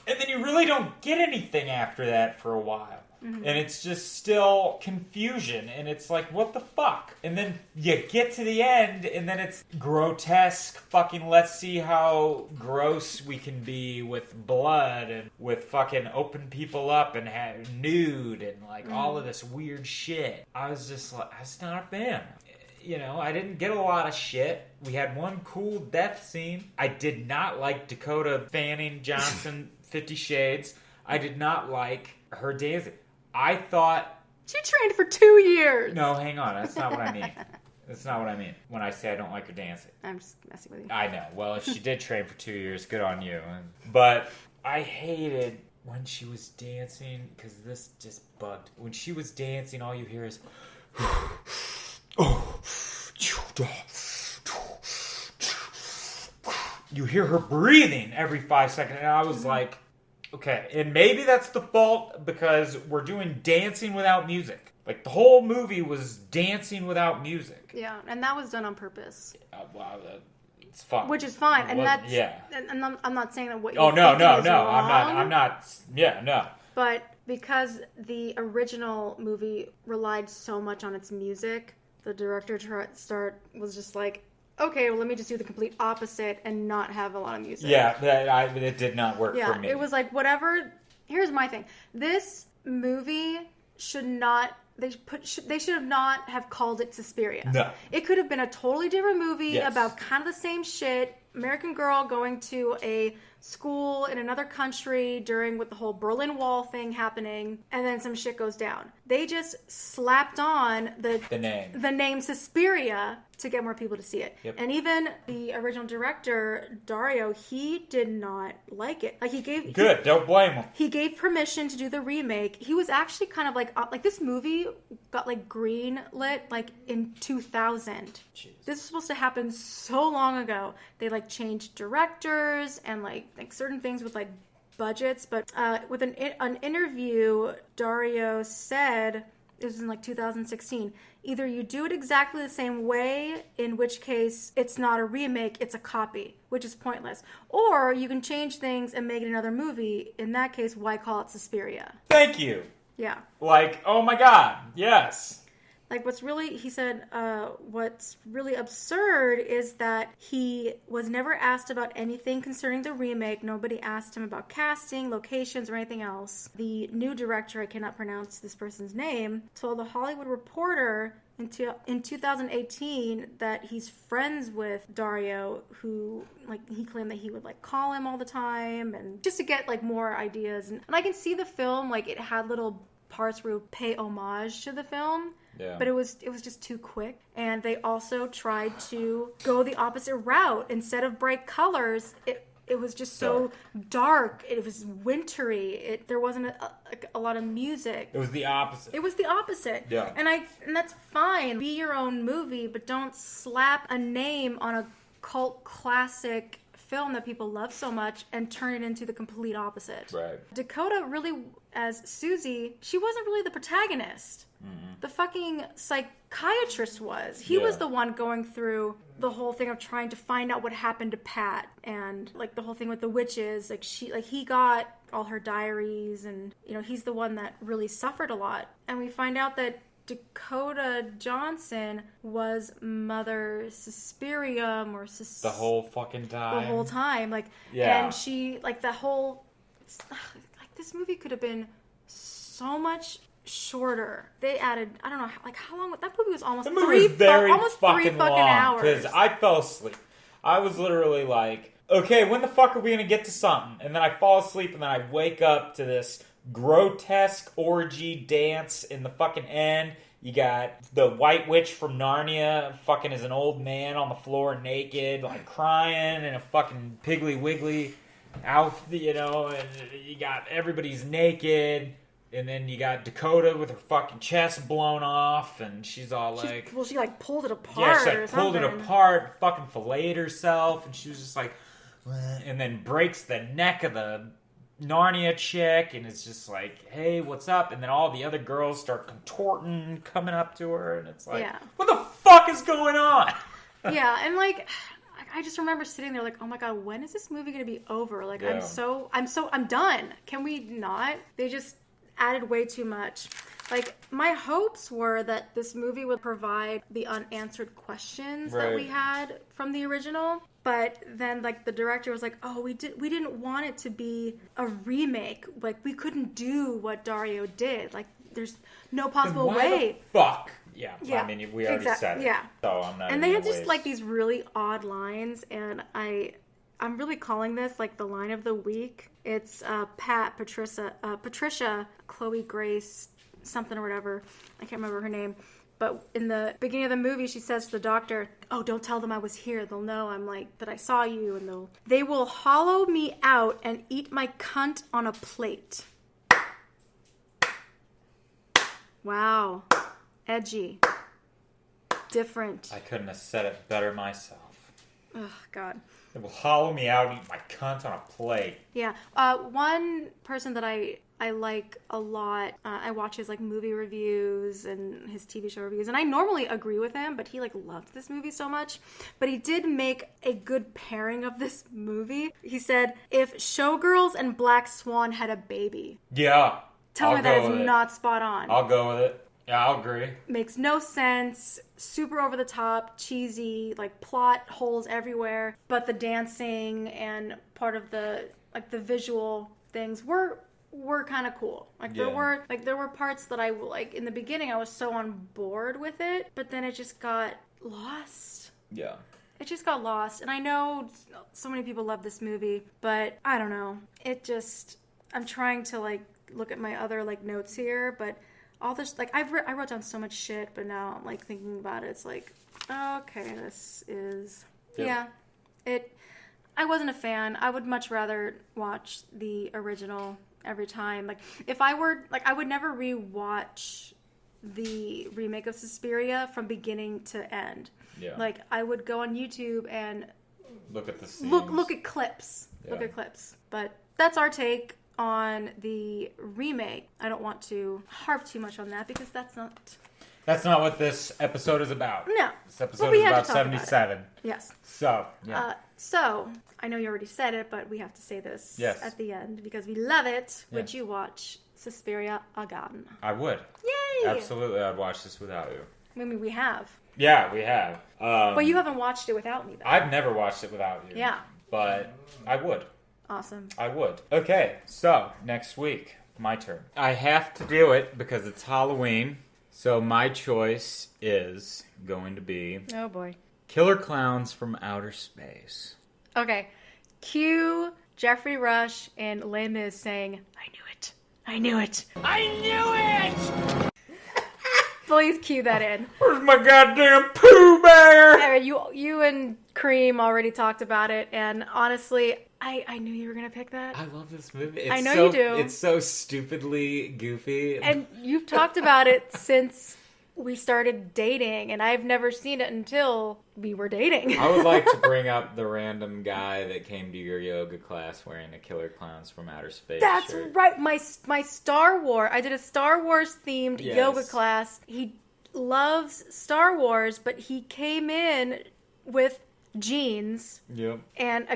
And then you really don't get anything after that for a while. And it's just still confusion. And it's like, what the fuck? And then you get to the end, and then it's grotesque. Fucking let's see how gross we can be with blood and with fucking open people up and have nude and like all of this weird shit. I was just like, I was not a fan. You know, I didn't get a lot of shit. We had one cool death scene. I did not like Dakota Fanning Johnson 50 Shades. I did not like her dancing. I thought... She trained for 2 years. No, hang on. That's not what I mean. That's not what I mean when I say I don't like her dancing. I'm just messing with you. I know. Well, if she did train for 2 years, good on you. But I hated when she was dancing, because this just bugged. When she was dancing, all you hear is... You hear her breathing every 5 seconds, and I was like, okay, and maybe that's the fault because we're doing dancing without music. Like, the whole movie was dancing without music. Yeah, and that was done on purpose. Wow, it's fine. Which is fine, and that's... Yeah. And I'm not saying that what you're thinking is no, wrong. I'm not, yeah, no. But because the original movie relied so much on its music, the director was just like, okay, well, let me just do the complete opposite and not have a lot of music. Yeah, it did not work for me. Yeah, it was like, whatever. Here's my thing. This movie should not... They should have not have called it Suspiria. No. It could have been a totally different movie about kind of the same shit. American girl going to a school in another country with the whole Berlin Wall thing happening, and then some shit goes down. They just slapped on the name Suspiria to get more people to see it. Yep. And even the original director, Dario, he did not like it. Like, don't blame him. He gave permission to do the remake. He was actually kind of like this movie got like green lit like in 2000. Jeez. This was supposed to happen so long ago. They like changed directors and like certain things with like budgets, but with an interview, Dario said, it was in like 2016, either you do it exactly the same way, in which case it's not a remake, it's a copy, which is pointless, or you can change things and make it another movie. In that case, why call it Suspiria? Thank you. Yeah. Like, oh my god, yes. Like, he said, what's really absurd is that he was never asked about anything concerning the remake. Nobody asked him about casting, locations, or anything else. The new director, I cannot pronounce this person's name, told the Hollywood Reporter in 2018 that he's friends with Dario, who like he claimed that he would like call him all the time and just to get like more ideas. And I can see the film, like it had little parts where it would pay homage to the film. Yeah. But it was just too quick. And they also tried to go the opposite route. Instead of bright colors, it was just so dark. It was wintry. There wasn't a lot of music. It was the opposite. It was the opposite. Yeah. And that's fine. Be your own movie, but don't slap a name on a cult classic film that people love so much and turn it into the complete opposite. Right. Dakota really, as Susie, she wasn't really the protagonist. The fucking psychiatrist was. He was the one going through the whole thing of trying to find out what happened to Pat, and like the whole thing with the witches. Like he got all her diaries, and you know he's the one that really suffered a lot. And we find out that Dakota Johnson was Mother Suspiria or the whole fucking time. The whole time, like, and she like the whole like this movie could have been so much shorter. They added, I don't know, like how long? That movie was almost almost three fucking hours. Because I fell asleep. I was literally like, okay, when the fuck are we gonna get to something? And then I fall asleep, and then I wake up to this grotesque orgy dance in the fucking end. You got the White Witch from Narnia fucking as an old man on the floor naked, like crying in a fucking Piggly Wiggly outfit, you know, and you got everybody's naked. And then you got Dakota with her fucking chest blown off, and she's all like... she like pulled it apart yeah, she or like pulled it something. apart, fucking filleted herself, and she was just like... And then breaks the neck of the Narnia chick, and it's just like, hey, what's up? And then all the other girls start contorting, coming up to her, and it's like, what the fuck is going on? Yeah, and like... I just remember sitting there like, oh my god, when is this movie going to be over? Like, I'm done. Can we not? They just... added way too much. Like, my hopes were that this movie would provide the unanswered questions that we had from the original. But then, like, the director was like, oh, we didn't want it to be a remake. Like, we couldn't do what Dario did. Like, there's no possible way. Fuck. Yeah. I mean, we already said it. Yeah. So I'm not. And they had just like these really odd lines, and I'm really calling this like the line of the week. It's Patricia, Chloe Grace, something or whatever. I can't remember her name. But in the beginning of the movie, she says to the doctor, oh, don't tell them I was here. They'll know I'm like, that I saw you. And they will hollow me out and eat my cunt on a plate. Wow. Edgy. Different. I couldn't have said it better myself. Oh, God. It will hollow me out, eat my cunt on a plate. Yeah. One person that I like a lot, I watch his like movie reviews and his TV show reviews, and I normally agree with him, but he like loved this movie so much. But he did make a good pairing of this movie. He said, if Showgirls and Black Swan had a baby. Yeah. Tell me that is not spot on. I'll go with it. Yeah, I'll agree. Makes no sense. Super over the top, cheesy, like plot holes everywhere. But the dancing and part of the like the visual things were kind of cool. Like there were parts that I like in the beginning. I was so on board with it, but then it just got lost. Yeah. It just got lost, and I know so many people love this movie, but I don't know. It just I'm trying to like look at my other like notes here, but. All this, like, I wrote down so much shit, but now I'm, like, thinking about it. It's like, okay, this is... Yep. Yeah. I wasn't a fan. I would much rather watch the original every time. Like, if I were... Like, I would never re-watch the remake of Suspiria from beginning to end. Yeah. Like, I would go on YouTube and... Look at the scenes. Look at clips. Yeah. Look at clips. But that's our take on the remake. I don't want to harp too much on that because that's not what this episode is about. No. This episode is about 77. Yes. So, yeah. So, I know you already said it, but we have to say this at the end because we love it. Yeah. Would you watch Suspiria again? I would. Yay! Absolutely, I'd watch this without you. I mean, we have. Yeah, we have. But you haven't watched it without me, though. I've never watched it without you. Yeah. But I would. Awesome. I would. Okay, so next week, my turn. I have to do it because it's Halloween. So my choice is going to be Oh boy. Killer Clowns from Outer Space. Okay. Cue Jeffrey Rush and Les Mis saying, I knew it. I knew it. I knew it! Please cue that in. Where's my goddamn Pooh Bear? Anyway, you and Cream already talked about it, and honestly, I knew you were going to pick that. I love this movie. It's I know so, you do. It's so stupidly goofy. And you've talked about it since we started dating, and I've never seen it until we were dating. I would like to bring up the random guy that came to your yoga class wearing a Killer Clowns from Outer Space That's shirt. right. My Star Wars. I did a Star Wars themed Yes. yoga class. He loves Star Wars, but he came in with jeans Yep. and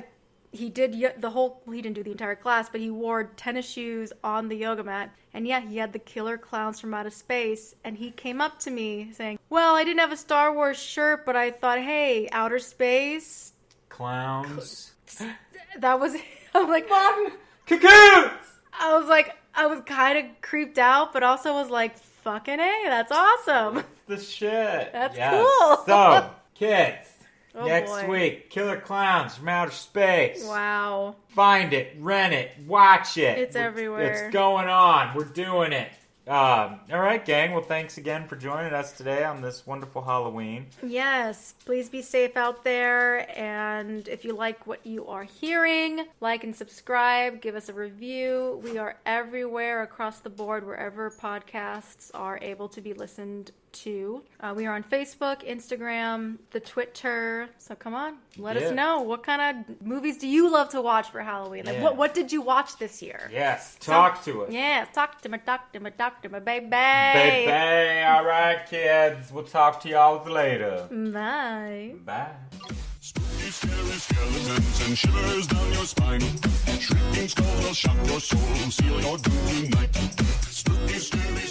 he did he didn't do the entire class, but he wore tennis shoes on the yoga mat. And yeah, he had the Killer Clowns from Outer Space. And he came up to me saying, well, I didn't have a Star Wars shirt, but I thought, hey, Outer Space. Clowns. That was, I'm like, Mom! Cocoons! I was kind of creeped out, but also was like, fucking A, that's awesome. The shit. That's Yes. cool. So, kids, Oh, next boy. week, Killer Clowns from Outer Space. Wow. Find it, rent it, watch it. It's everywhere. It's going on. We're doing it. All right, gang. Well, thanks again for joining us today on this wonderful Halloween. Yes, please be safe out there. And if you like what you are hearing, like and subscribe, give us a review. We are everywhere across the board, wherever podcasts are able to be listened to. We are on Facebook, Instagram, the Twitter. So come on, let us know. What kind of movies do you love to watch for Halloween? Like, Yeah. what did you watch this year? Yes, talk to us. Yes, talk to me, baby. Baby. All right, kids. We'll talk to y'all later. Bye. Bye. Spooky, scary skeletons and shivers down your spine. Shrieking skulls will shock your soul, seal your doom tonight. Spooky, scary